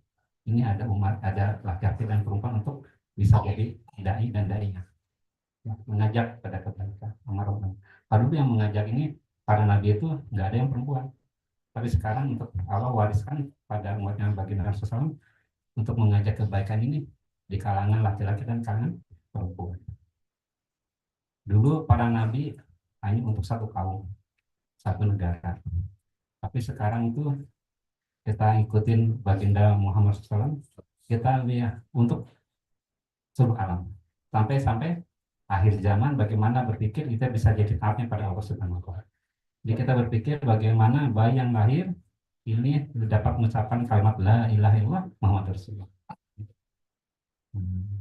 ini ada umat, ada laki-laki dan perempuan untuk bisa jadi dai dan dainya. Ya, mengajak pada kebaikan, amar ma'ruf. Kalau dulu yang mengajak ini para nabi itu nggak ada yang perempuan. Tapi sekarang untuk Allah wariskan pada umatnya baginda Rasulullah untuk mengajak kebaikan ini di kalangan laki-laki dan kalangan perempuan. Dulu para nabi hanya untuk satu kaum, satu negara. Tapi sekarang itu kita ikutin baginda Muhammad SAW, kita lihat untuk seluruh alam. Sampai akhir zaman bagaimana berpikir kita bisa jadi taatnya pada Allah Subhanahu wa Ta'ala. Jadi kita berpikir bagaimana bayi yang lahir ini dapat mengucapkan kalimat la ilaha illallah Muhammad Rasulullah.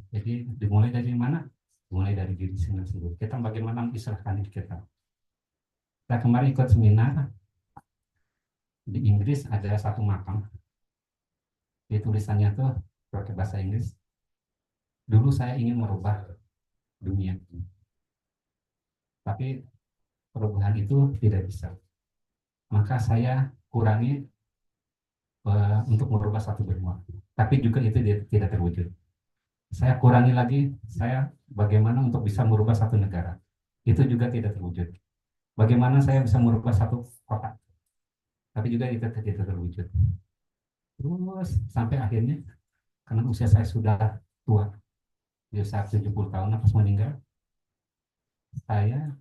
Jadi dimulai dari mana? Dimulai dari diri sendiri. Kita bagaimana mengisahkan diri kita. Kita kemarin ikut seminar di Inggris, ada satu makam. Di tulisannya tuh pakai bahasa Inggris. Dulu saya ingin merubah dunia, tapi perubahan itu tidak bisa. Maka saya kurangi untuk merubah satu benua, tapi juga itu tidak terwujud. Saya kurangi lagi, saya bagaimana untuk bisa merubah satu negara, itu juga tidak terwujud. Bagaimana saya bisa merubah satu kota, tapi juga itu tidak terwujud. Terus sampai akhirnya, karena usia saya sudah tua, di usia 70 tahun pas meninggal, saya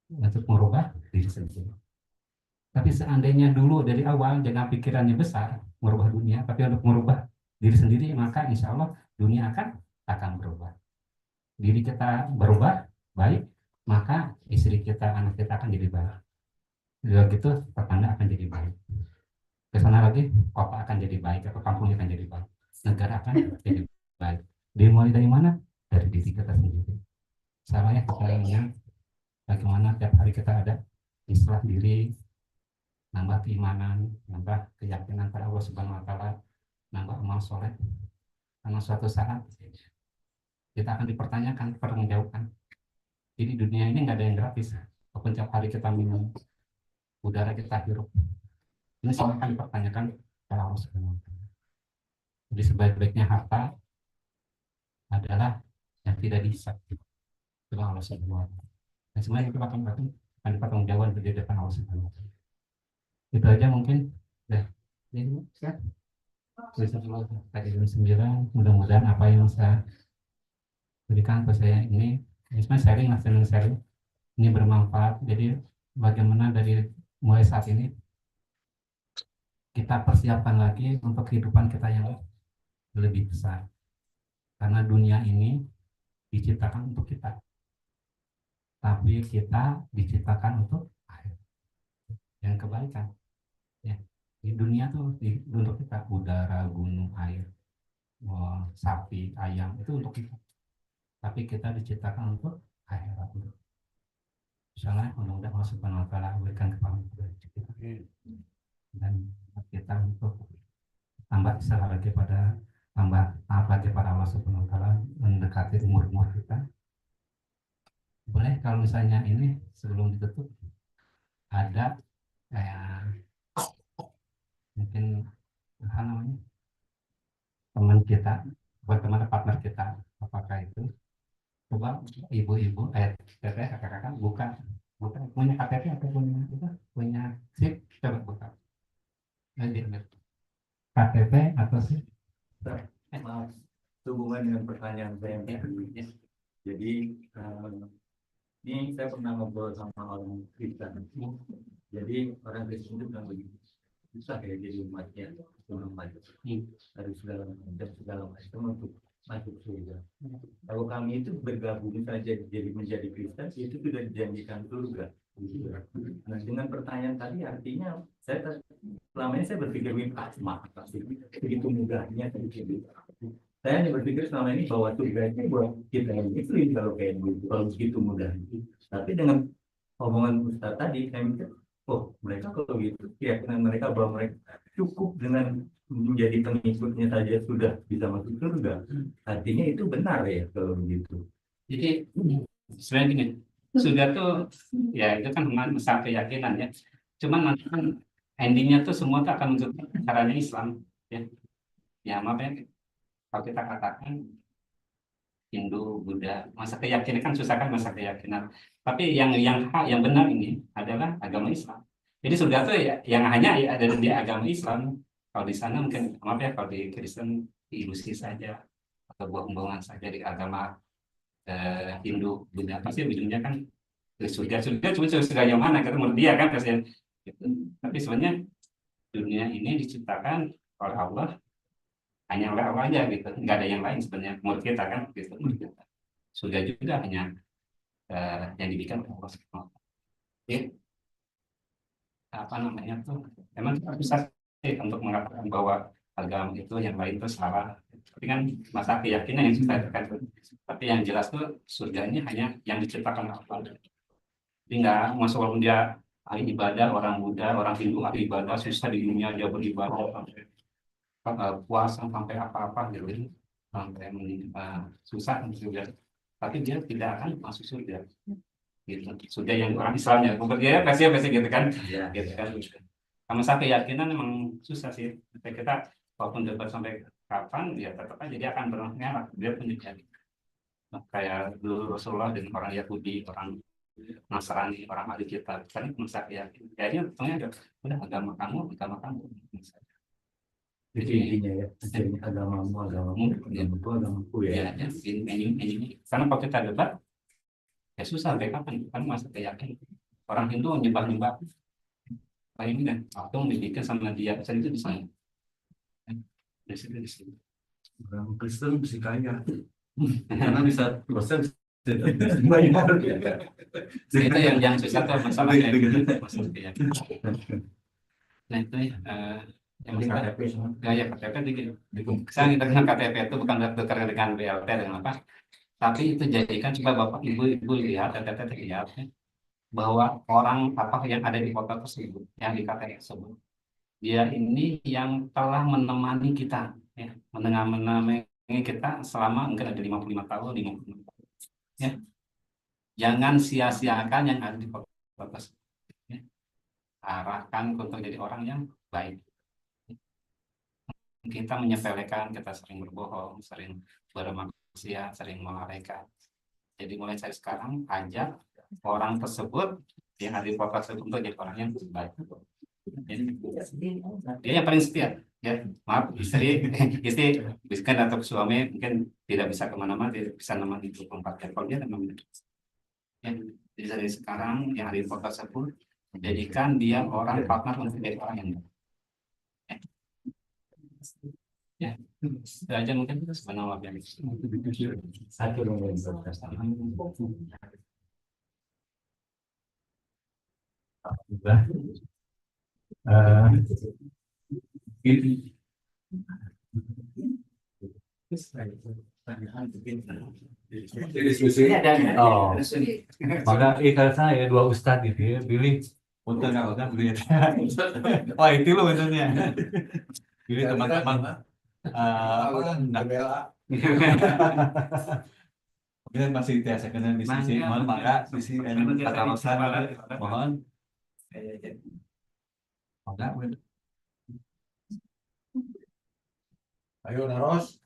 untuk merubah diri sendiri. Tapi seandainya dulu dari awal jangan pikirannya besar merubah dunia, tapi untuk merubah diri sendiri, maka insya Allah dunia akan berubah. Diri kita berubah baik, maka istri kita, anak kita akan jadi baik. Kalau gitu tetangga akan jadi baik. Kesana lagi kota akan jadi baik, atau kampung akan jadi baik, negara akan jadi baik. Dimulai dari mana? Dari diri kita sendiri. Saya ingat bagaimana tiap hari kita ada islah diri, nambah keimanan, nambah keyakinan pada Allah Subhanahu wa Ta'ala, nambah amal soleh. Karena suatu saat kita akan dipertanyakan, pertanggungjawabkan. Jadi dunia ini nggak ada yang gratis. Walaupun tiap hari kita minum udara kita hirup, ini semua akan dipertanyakan pada Allah Subhanahu wa Ta'ala. Jadi sebaik-baiknya harta adalah yang tidak dihisab oleh Allah Subhanahu wa Ta'ala. Dan semuanya itu akan dipertanggungjawabkan di depan Allah Subhanahu wa Ta'ala. Itu aja mungkin. Ini kan tadi jam 9, mudah-mudahan apa yang saya berikan ke saya ini sebenarnya sharing ini bermanfaat. Jadi bagaimana dari mulai saat ini kita persiapkan lagi untuk kehidupan kita yang lebih besar. Karena dunia ini diciptakan untuk kita, tapi kita diciptakan untuk akhir. Yang kebalikan, ya. Di dunia tuh untuk kita, udara, gunung, air, sapi, ayam itu untuk kita. Tapi kita diciptakan untuk akhirat. Misalnya mudah-mudahan Allah Subhanahu wa taala berikan kepada kita dan kita untuk tambah salah lagi tambah taat lagi pada Allah Subhanahu wa taala, mendekati umur kita. Boleh kalau misalnya ini sebelum ditutup ada kayak mungkin apa namanya, teman kita, buat teman partner kita, apakah itu coba ibu-ibu teteh kakak-kakak buka punya KTP atau punya SIM, coba buka KTP atau SIM. Maaf, hubungan dengan pertanyaan saya yang tadi. Jadi ini saya pernah ngobrol sama orang Kristen. Jadi orang Kristen itu kan begitu susah ya jadi umatnya, harus segala macam untuk masuk surga. Kalau kami itu bergabung saja jadi menjadi Kristen, itu sudah dijanjikan surga. Nah, dengan pertanyaan tadi artinya selama ini saya berpikir pasti begitu mudahnya saya hanya berpikir selama ini bahwa surga itu buat kita yang muslim kalau kayak gitu, kalau begitu mudah. Tapi dengan omongan Ustaz tadi saya mikir, oh mereka kalau gitu keyakinan mereka bahwa mereka cukup dengan menjadi pengikutnya saja sudah bisa masuk surga. Artinya itu benar ya kalau begitu. Jadi sebenarnya gini, surga tuh ya itu kan masalah keyakinan ya. Cuman nanti kan endingnya tuh semua tuh akan menuju caranya Islam ya. Ya maaf ya, kalau kita katakan Hindu, Buddha, masa keyakinan kan susah kan masa keyakinan. Tapi yang benar ini adalah agama Islam. Jadi surga tuh ya yang hanya ada di agama Islam. Kalau di sana mungkin maaf ya, kalau di Kristen ilusi saja atau bohong-bohongan saja. Di agama Hindu, Buddha pasti ujungnya kan surga cuma surga yang mana kan menurut dia kan gitu. Tapi sebenarnya dunia ini diciptakan oleh Allah, hanya oleh Allah aja gitu, nggak ada yang lain sebenarnya menurut kita kan gitu. Surga juga hanya yang dibikin oleh Allah Subhanahu wa taala. Apa namanya tuh memang susah sih untuk mengatakan bahwa agama itu yang lain itu salah. Tapi kan masa keyakinan yang susah kan. Tapi yang jelas tuh surganya hanya yang diciptakan oleh Allah. Jadi nggak masuk walaupun dia ahli ibadah, orang Buddha, orang Hindu ahli ibadah, susah di dunia dia beribadah sampai puasa sampai apa-apa gitu, sampai susah surga. Tapi dia tidak akan masuk surga. Gitu. Surga yang orang Islamnya, dia pasti gitu kan, gitu kan. Sama saya keyakinan memang susah sih. Kita walaupun debat sampai kapan, ya tetap aja dia akan bermerah. Dia punya keyakinan. Nah, kayak dulu Rasulullah dengan orang Yahudi, orang Nasrani, orang ahli kitab, kan masa keyakinan. Kayaknya tentunya udah agama kamu. Itu intinya ya, agamaku ya. Ini. Karena kalau kita debat, ya susah sampai kapan? Kan masa keyakinan. Orang Hindu nyembah ini kan, waktu memiliki sama dia, saya itu di sana. Di situ. Orang Kristen mesti kaya karena bisa proses bayar. Itu yang susah tuh masalahnya. Masalah keyakinan. Nah itu yang KTP gaya KTP saya kita dengan KTP itu bukan tukar dengan BLT dengan apa, tapi itu jadikan coba bapak ibu lihat lihat bahwa orang apa yang ada di kota tersebut, yang di KTP tersebut, dia ini yang telah menemani kita ya, menemani kita selama mungkin ada 55 tahun ya. Jangan sia-siakan yang ada di kota tersebut ya. Arahkan untuk jadi orang yang baik. Kita menyepelekan, kita sering berbohong, sering bermaksiat, sering melalaikan. Jadi mulai dari sekarang ajak orang tersebut yang ada di kota tersebut untuk jadi orang yang baik. Dia yang paling setia. Ya, maaf istri biskan atau suami mungkin tidak bisa kemana-mana, tidak bisa nemani 24 jam. Kalau dia memang ya, jadi dari sekarang yang ada di kota tersebut jadikan dia orang partner untuk jadi orang yang baik. Ya. Itu aja mungkin sebenarnya yang Satu dong. sudah. Ini Diskusi. Oh, maka ikan saya dua ustadz gitu ya, pilih untuk nggak beli. Wah itu loh maksudnya. Pilih teman-teman apa nggak bela. kemudian masih biasa kena diskusi, mohon maka sisi kata Rosan mohon. Maka Ayo Naros.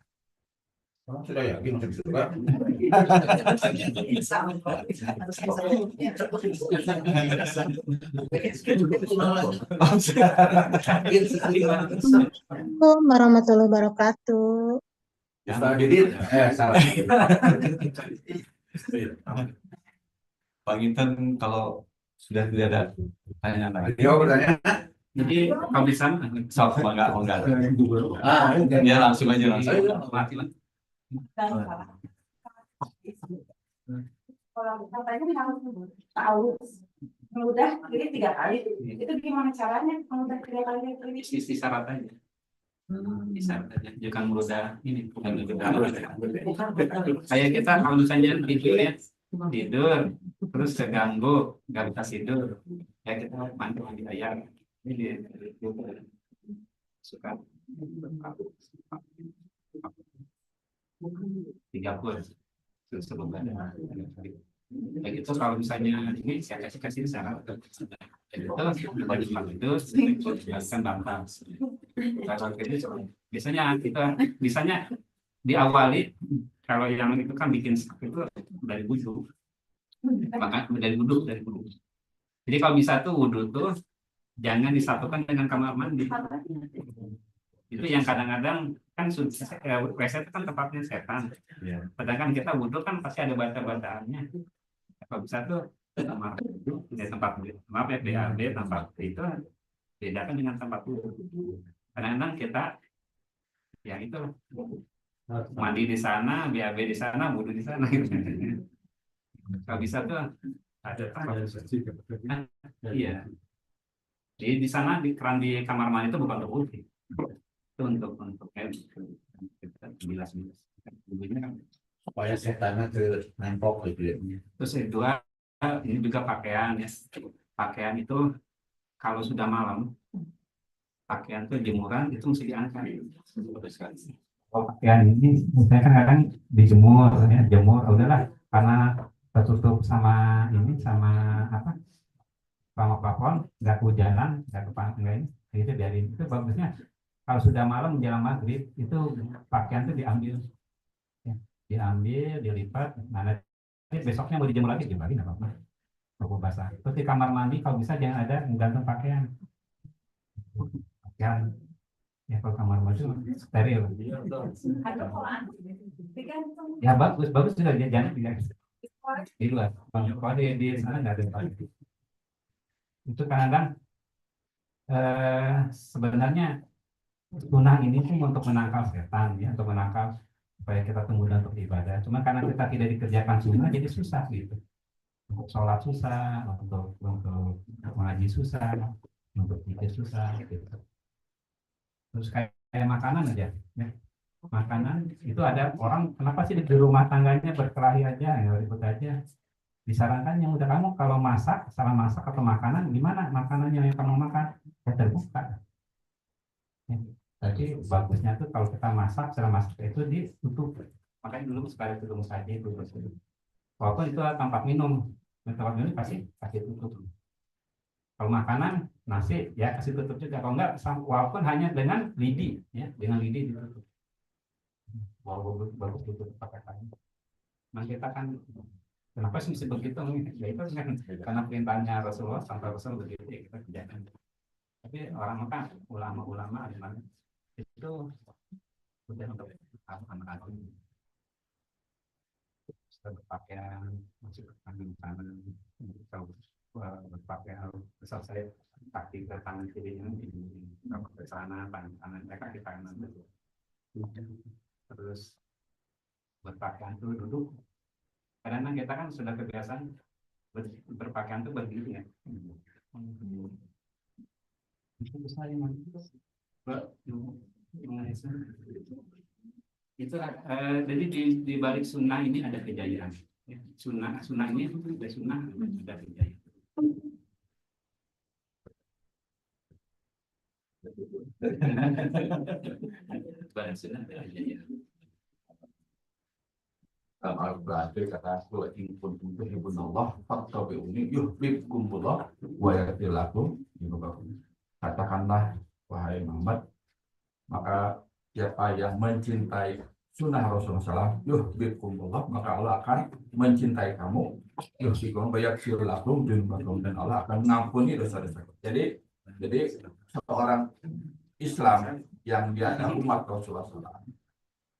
Kamu sudah yakin masuk surga? Assalamualaikum warahmatullahi wabarakatuh. Ustaz Didit, salah. Pak Inten kalau sudah tidak ada pertanyaan lagi. Dia bertanya. jadi kalau bisa Sok enggak. Ya langsung aja langsung. mati lah. Kalau katanya harus tahu udah pilih 3 kali. Itu gimana caranya? Kalau udah 3 kali pilih. Isi syarat aja. Syarat aja. Jangan mudah ini bukan mudah. Kayak kita kalau misalnya tidur terus terganggu nggak bisa tidur ya kita mantu lagi ayam ini suka 30 terus sebelumnya ya gitu kalau misalnya ini saya kasih syarat itu bagi itu jelaskan bantang kalau itu biasanya kita diawali kalau yang itu kan bikin sakit itu dari wudhu maka dari wudhu. Jadi kalau bisa tuh wudhu tuh jangan disatukan dengan kamar mandi. Itu yang kadang-kadang kan WC itu kan tempatnya setan. Sedangkan kita wudhu kan pasti ada bata-bataannya. Kalau bisa tuh kamar wudhu tempat maaf ya BAB tempat itu bedakan dengan tempat wudhu. Kadang-kadang kita yang itu mandi di sana, BAB di sana, wudhu di sana. Kalau bisa tuh ada iya. Di sana di keran di kamar mandi itu bukan untuk wudhu. Itu untuk bilas. supaya setannya ke nempok gitu ya. Terus kedua ini juga pakaian ya. Pakaian itu kalau sudah malam pakaian itu jemuran itu mesti diangkat. Kalau pakaian ini saya kan kadang dijemur ya, jemur udahlah karena tertutup sama ini sama apa sama plafon nggak kehujanan nggak kepanas itu biarin itu bagusnya kalau sudah malam menjelang maghrib itu pakaian itu diambil ya, dilipat nah nanti besoknya mau dijemur lagi nggak apa-apa tunggu basah terus di kamar mandi kalau bisa jangan ada gantung pakaian ya kalau kamar mandi steril ya bagus juga jangan di luar kalau di sana nggak ada tempat itu kadang sebenarnya sunnah ini pun untuk menangkal setan ya untuk menangkal supaya kita mudah untuk ibadah cuma karena kita tidak dikerjakan sunnah jadi susah gitu untuk sholat susah untuk mengaji susah untuk pikir susah gitu terus kayak makanan aja ya. Makanan itu ada orang kenapa sih di rumah tangganya berkelahi aja ya ribut aja disarankan yang udah kamu kalau masak salah masak atau makanan gimana makanannya yang kamu makan ya terbuka ya. Jadi bagusnya tuh kalau kita masak setelah masak itu ditutup makanya dulu supaya tutup saja itu walaupun itu tempat minum pasti tutup kalau makanan nasi ya kasih tutup juga kalau enggak walaupun hanya dengan lidi ya dengan lidi ditutup walaupun bagus tutup pakai kain nah kita kan kenapa sih mesti begitu ya itu kan karena perintahnya Rasulullah sampai Rasul begitu ya kita kerjakan tapi orang Mekah ulama-ulama di mana itu sudah untuk anak-anak berpakaian masuk ke kandung sana kalau berpakaian besar saya kaki ke tangan kirinya ke sana tangan mereka di tangan itu terus berpakaian tuh duduk. Karena kita kan sudah kebiasaan berpakaian tuh berdiri ya. Itu besar yang itu jadi di balik sunnah ini ada kejayaan. Sunnah ini ada sunnah ada kejayaan. Balik sunnah ada kejayaan. Berarti kata aku in kuntum tuhibbunallah fattabi'uni yuhibbukumullah wa yaghfir lakum dzunubakum. Katakanlah wahai Muhammad, maka siapa yang mencintai sunnah Rasulullah SAW, yuhibbukumullah, maka Allah akan mencintai kamu, yuhibbukum wa yaghfir lakum dzunubakum, dan Allah akan mengampuni dosa-dosa. Jadi seorang Islam yang dia adalah umat Rasulullah SAW,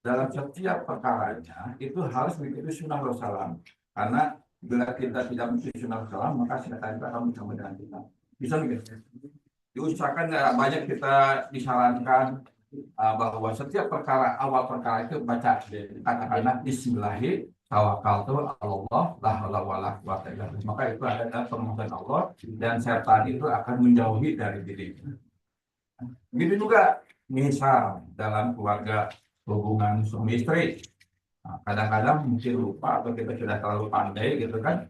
dalam setiap perkaranya itu harus mengikuti sunnah Rasulullah. Karena bila kita tidak mengikuti sunnah Rasulullah, maka setan itu akan bersama dengan kita. Bisa begitu. Diusahakan banyak kita disarankan bahwa setiap perkara, awal perkara itu baca katakanlah Bismillahirrahmanirrahim, tawakkaltu Allah, la haula wala quwwata illa billah. Maka itu adalah permohonan Allah dan setan itu akan menjauhi dari diri. Begitu juga misal dalam keluarga, hubungan suami istri, kadang-kadang mungkin lupa atau kita sudah terlalu pandai gitu kan,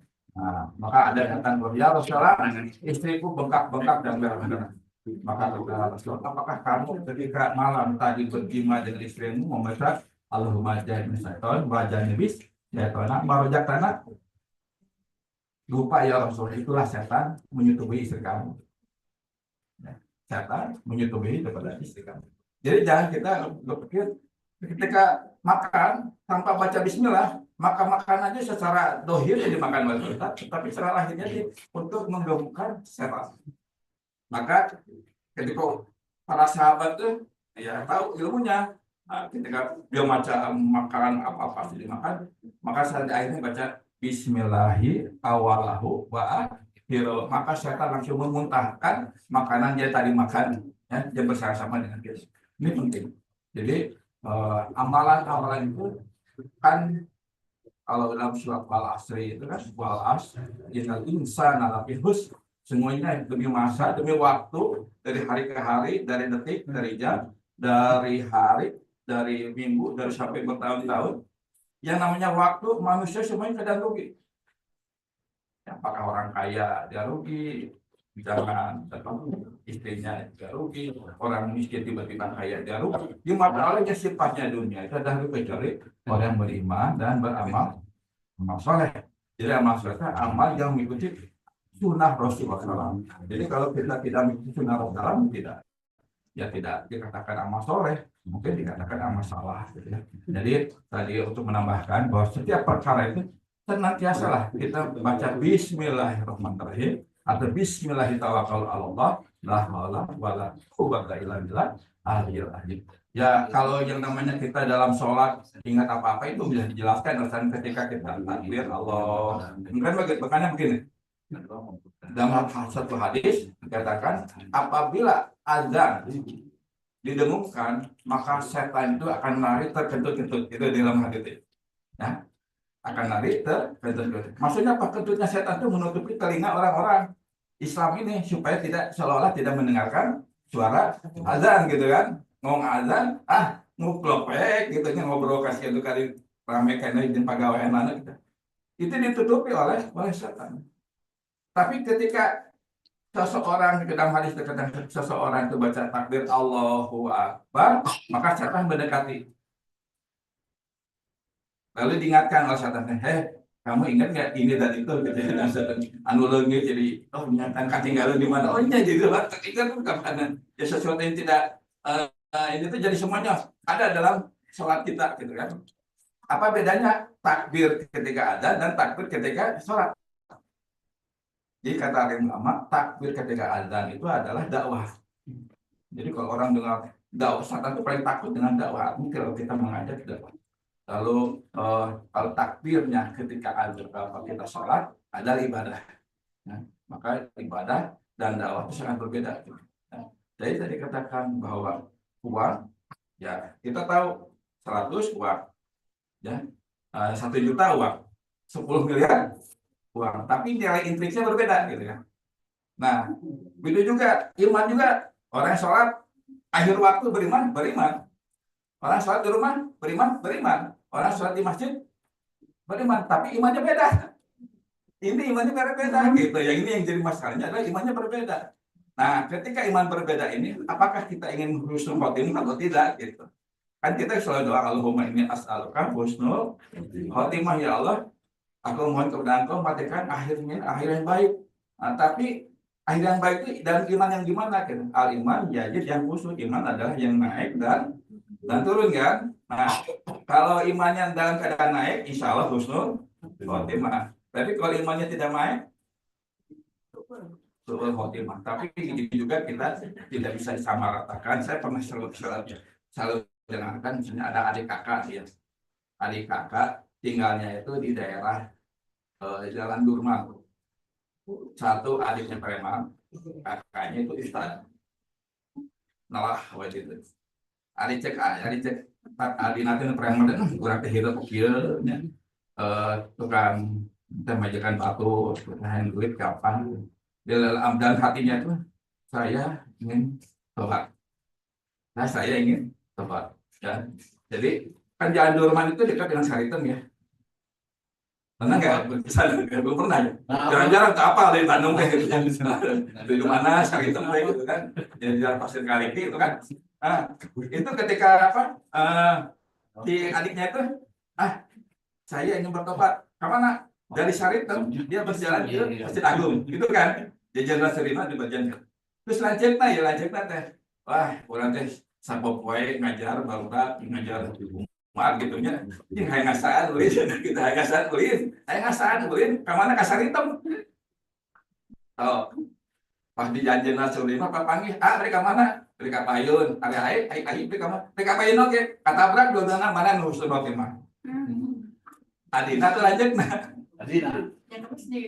maka ada datang ya Rasulullah, istriku bengkak-bengkak dan berdarah. Maka kata Rasulullah, apakah kamu ketika malam tadi berjima dengan istrimu membaca Allahumma jahil syaitan wa janibis syaitan marojak tanah? Lupa ya Rasulullah, itulah setan menyetubuhi istri kamu. Setan menyetubuhi kepada istri kamu. Jadi jangan kita berpikir ketika makan tanpa baca bismillah, maka makan aja secara dohir ya dimakan oleh kita, tapi secara lahirnya untuk menggabungkan setan. Maka ketika para sahabat tuh ya tahu ilmunya, ketika dia baca makanan apa-apa sudah dimakan, maka saat akhirnya baca bismillahi awalahu wa akhiru, maka setan langsung memuntahkan makanan dia tadi makan, ya, dia bersama-sama dengan kita. Ini penting. Jadi amalan-amalan itu kan kalau dalam surat Al-Asri itu kan innal insana lafi khusr, semuanya demi masa, demi waktu, dari hari ke hari, dari detik, dari jam, dari hari, dari minggu, dari sampai bertahun-tahun. Yang namanya waktu, manusia semuanya kadang rugi. Apakah orang kaya dia rugi, jangan istrinya juga rugi, orang miskin tiba-tiba kaya dia rugi. Di mata Allah yang sifatnya dunia itu adalah kecuali orang yang beriman dan beramal soleh. Jadi amal soleh amal yang mengikuti sunnah Rasulullah SAW. Jadi kalau kita tidak mengikuti sunnah Rasulullah tidak dikatakan amal soleh, mungkin dikatakan amal salah. Gitu ya. Jadi tadi untuk menambahkan bahwa setiap perkara itu senantiasalah kita baca Bismillahirrahmanirrahim atau Bismillahirrahmanirrahim, la haula wala quwwata illa billah aliyil azim. Ya kalau yang namanya kita dalam sholat ingat apa-apa itu bisa dijelaskan alasan ketika kita takbir Allah. Mungkin makanya begini. Dalam satu hadis dikatakan apabila azan didengungkan maka setan itu akan lari terkentut-kentut. Itu dalam hadis itu. Ya. Akan lari terkentut-kentut. Maksudnya apa? Kentutnya setan itu menutupi telinga orang-orang Islam ini supaya seolah-olah tidak mendengarkan suara azan gitu kan. Ngomong azan, nguklopek gitu kan, ngobrol kasih itu kali rame kena izin pegawai mana gitu. Itu ditutupi oleh setan. Tapi ketika seseorang dalam hadis terkadang seseorang itu baca takbir Allahu Akbar, maka setan mendekati. Lalu diingatkan oleh setan, kamu ingat nggak ini dan itu? Anu leungit jadi, nyata ketinggalan di mana? Iya gitu lah, ingat bukan kanan. Ya sesuatu yang tidak ini tuh jadi semuanya ada dalam sholat kita gitu kan. Apa bedanya takbir ketika azan dan takbir ketika sholat? Jadi kata alim ulama, takbir ketika azan itu adalah dakwah. Jadi kalau orang dengar dakwah, setan itu paling takut dengan dakwah. Mungkin kalau kita mengajak dakwah. Lalu kalau takbirnya ketika azan kita sholat adalah ibadah. Ya, maka ibadah dan dakwah itu sangat berbeda. Ya. Jadi tadi katakan bahwa uang Ya, kita tahu 100 uang, ya, 1 juta uang, 10 miliar uang, tapi nilai intrinsnya berbeda gitu kan. Nah, begitu juga iman juga, orang yang sholat akhir waktu beriman. Orang sholat di rumah beriman. Orang sholat di masjid beriman, tapi imannya beda. Ini imannya berbeda gitu. Yang ini yang jadi masalahnya adalah imannya berbeda. Nah, ketika iman berbeda ini, apakah kita ingin husnul khotimah atau tidak gitu? Kan kita selalu doa, Allahumma inni as'aluka husnul khotimah, ya Allah, aku mohon kepada Engkau matikan akhir yang baik. Nah, tapi akhir yang baik itu dalam iman yang gimana gitu? Al iman yazid yang khusus, iman adalah yang naik dan turun kan. Nah, kalau imannya dalam keadaan naik, insya Allah husnul khotimah. Tapi kalau imannya tidak naik, suul khotimah. Tapi ini juga kita tidak bisa disamaratakan. Saya pernah selalu dengarkan, misalnya ada adik kakak ya, adik kakak tinggalnya itu di daerah Jalan Durma. Satu adiknya preman, kakaknya itu ustad. Nah, waktu itu adik cek adik nanti preman dan kurang kehidup kecilnya, tukang kita majikan batu, tukang duit kapan. Di dalam dan hatinya itu saya ingin tobat. Nah, saya ingin tobat. Ya. Jadi kan Jalan Durman itu dekat dengan Saritem ya. Pernah nggak? Belum pernah ya. Jarang-jarang tak apa dari Bandung kayak gitu. Di mana Saritem kayak gitu kan. Jadi Jalan Pasir Kaliki itu kan. Nah, itu ketika apa? Si adiknya itu, saya ingin bertobat. Kemana? Dari Saritem dia berjalan ke Masjid Agung, gitu kan? Dia jalan serima di bagian. Terus lanjutnya teh. Wah, orang teh sampo poe ngajar barudak ngajar umat gitunya. Ini hayang ngasaan ulin, kita hayang ngasaan ulin, ka mana ka Saritem. Oh, pas di janjeunna Sulima papanggih, mereka mana? Mereka Payun, ari mereka mana? Mereka Payun oke, katabrak dua-duana mana nu husnul khotimah. Adina tuh lanjutna. Adina. Yang terus di.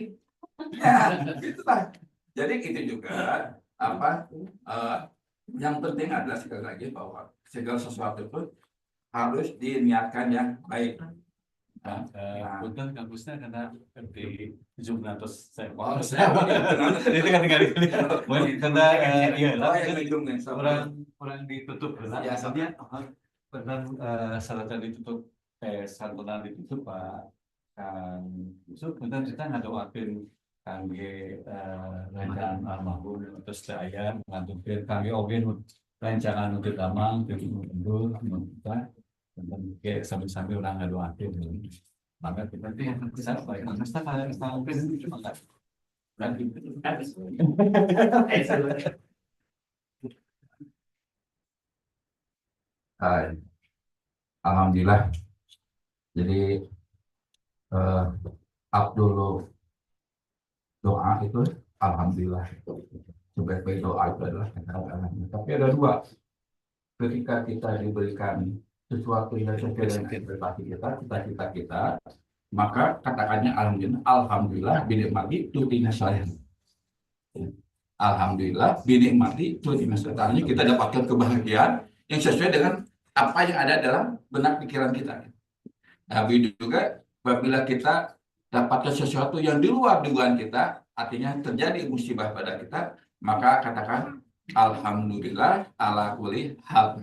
Ya, gitu lah. Jadi itu juga apa? Yang penting adalah sekali lagi bahwa segala sesuatu itu harus diniatkan yang baik. Punten Kang Gusna karena di Zoom terus saya. Oh, saya itu kan kali-kali. Karena iya orang ditutup lah. Ya, Asalnya pernah salatan ditutup santunan ditutup Pak Kang Yusuf. Punten kita ngadoakeun kangge rancangan almarhum terus saya ngantukeun kangge oge rancangan untuk damang untuk kita dan sambil orang ngadoakeun. Maka kita bisa baik kita open cuma kan. Dan itu alhamdulillah. Jadi Abdul doa itu alhamdulillah. Sebaik-baik doa itu adalah alhamdulillah. Tapi ada dua. Ketika kita diberikan sesuatu yang sesuai dengan ekspektasi kita, cita-cita kita, maka katakannya alhamdulillah binikmati tutina saya. Alhamdulillah binikmati tutina saya. Artinya kita dapatkan kebahagiaan yang sesuai dengan apa yang ada dalam benak pikiran kita. Nah, begitu juga apabila kita dapatkan sesuatu yang di luar dugaan kita, artinya terjadi musibah pada kita, maka katakan alhamdulillah ala kulli hal.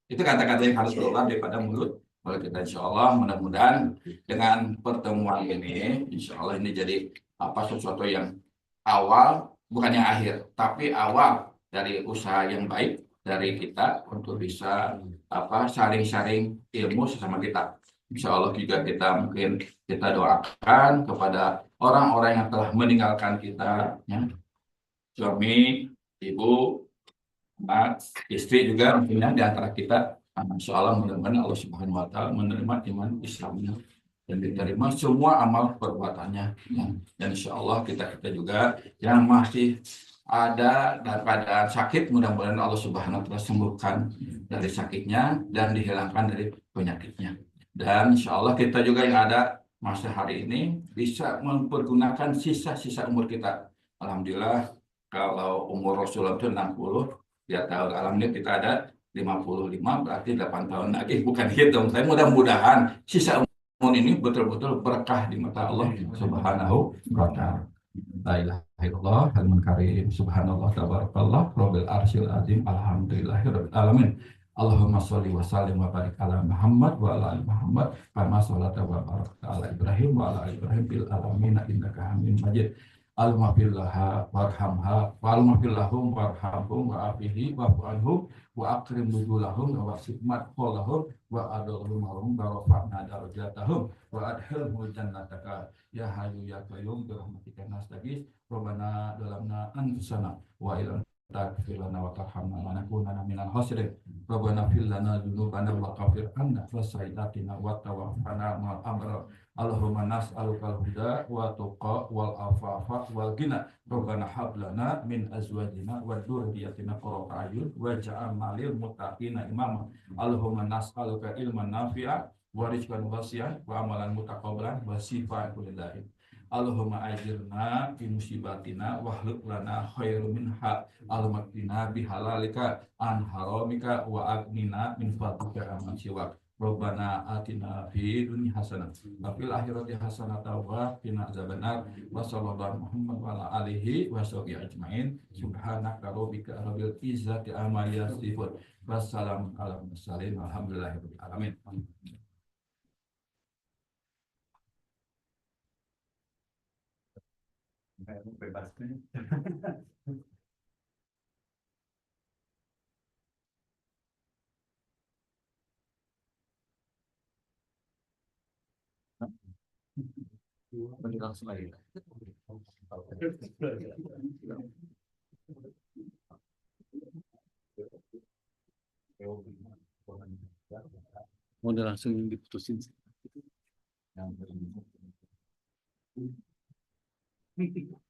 Itu kata-kata yang harus keluar daripada mulut oleh kita, insya Allah. Mudah-mudahan dengan pertemuan ini, insya Allah ini jadi sesuatu yang awal, bukan yang akhir, tapi awal dari usaha yang baik dari kita untuk bisa sharing-sharing ilmu sesama kita. Insya Allah juga kita doakan kepada orang-orang yang telah meninggalkan kita, ya. Suami, ibu, anak, istri juga mungkin di antara kita. Insya Allah mudah-mudahan Allah Subhanahu Wa Taala menerima iman Islamnya dan diterima semua amal perbuatannya. Ya. Dan insya Allah kita juga yang masih ada dalam keadaan sakit, mudah-mudahan Allah Subhanahu Wa Taala sembuhkan dari sakitnya dan dihilangkan dari penyakitnya. Dan insya Allah kita juga yang ada masa hari ini bisa mempergunakan sisa-sisa umur kita. Alhamdulillah kalau umur Rasulullah itu 60, ya tahun alhamdulillah kita ada 55 berarti 8 tahun lagi, bukan hitung. Tapi mudah-mudahan sisa umur ini betul-betul berkah di mata Allah Subhanahu wa Ta'ala. La ilaha illallah, al karim, subhanallah, tabarakallah, rabbil arsyil azim, alhamdulillahirabbil alamin. Allahumma sholli wa sallim wa barik ala Muhammad wa ala ali Muhammad kama sholata wa barakta ala Ibrahim wa ala ali Ibrahim bil alamin innaka Hamidum Majid. Al-mafillaha warhamha wal-mafillahum warhamhum wa afihi wa anhum wa akrim nuzulahum wa sikmat qolahum wa adalhum wa rafa'na darajatahum wa adkhilhum jannataka ya hayyu ya qayyum bi rahmatika nastaghits rabbana dalamna anfusana wa ila taghfirlana wa tarhamna lanakunanna minal khasirin rabbana fil lana dzunubana wa ghafir anna wa sayyi'atina wa tawaffana ma'al abrar. Allahumma nas'alukal huda wa tuqa wal afafa wal ghina rabbana hab lana min azwajina wa dhurriyyatina qurrata a'yun waj'alna lil muttaqina imama. Allahumma nas'aluka ilman nafi'a wa rizqan wasi'an wa amalan mutaqabbalan wa sifaan kulli dain. Allahumma ajirna fi musibatina wa hluk lana khairum minha. Allahumma qina bihalalika an haramika wa aghnina min fadlika amman siwak. Rabbana atina fi dunya hasanah wa fil akhirati hasanah wa qina azabannar. Wa sallallahu Muhammad wa ala alihi wa sahbihi ajmain. Subhanaka rabbika rabbil izzati amma yasifun. Wassalamu ala mursalin walhamdulillahi rabbil alamin. Bebas. Langsung lagi. Udah langsung diputusin sih.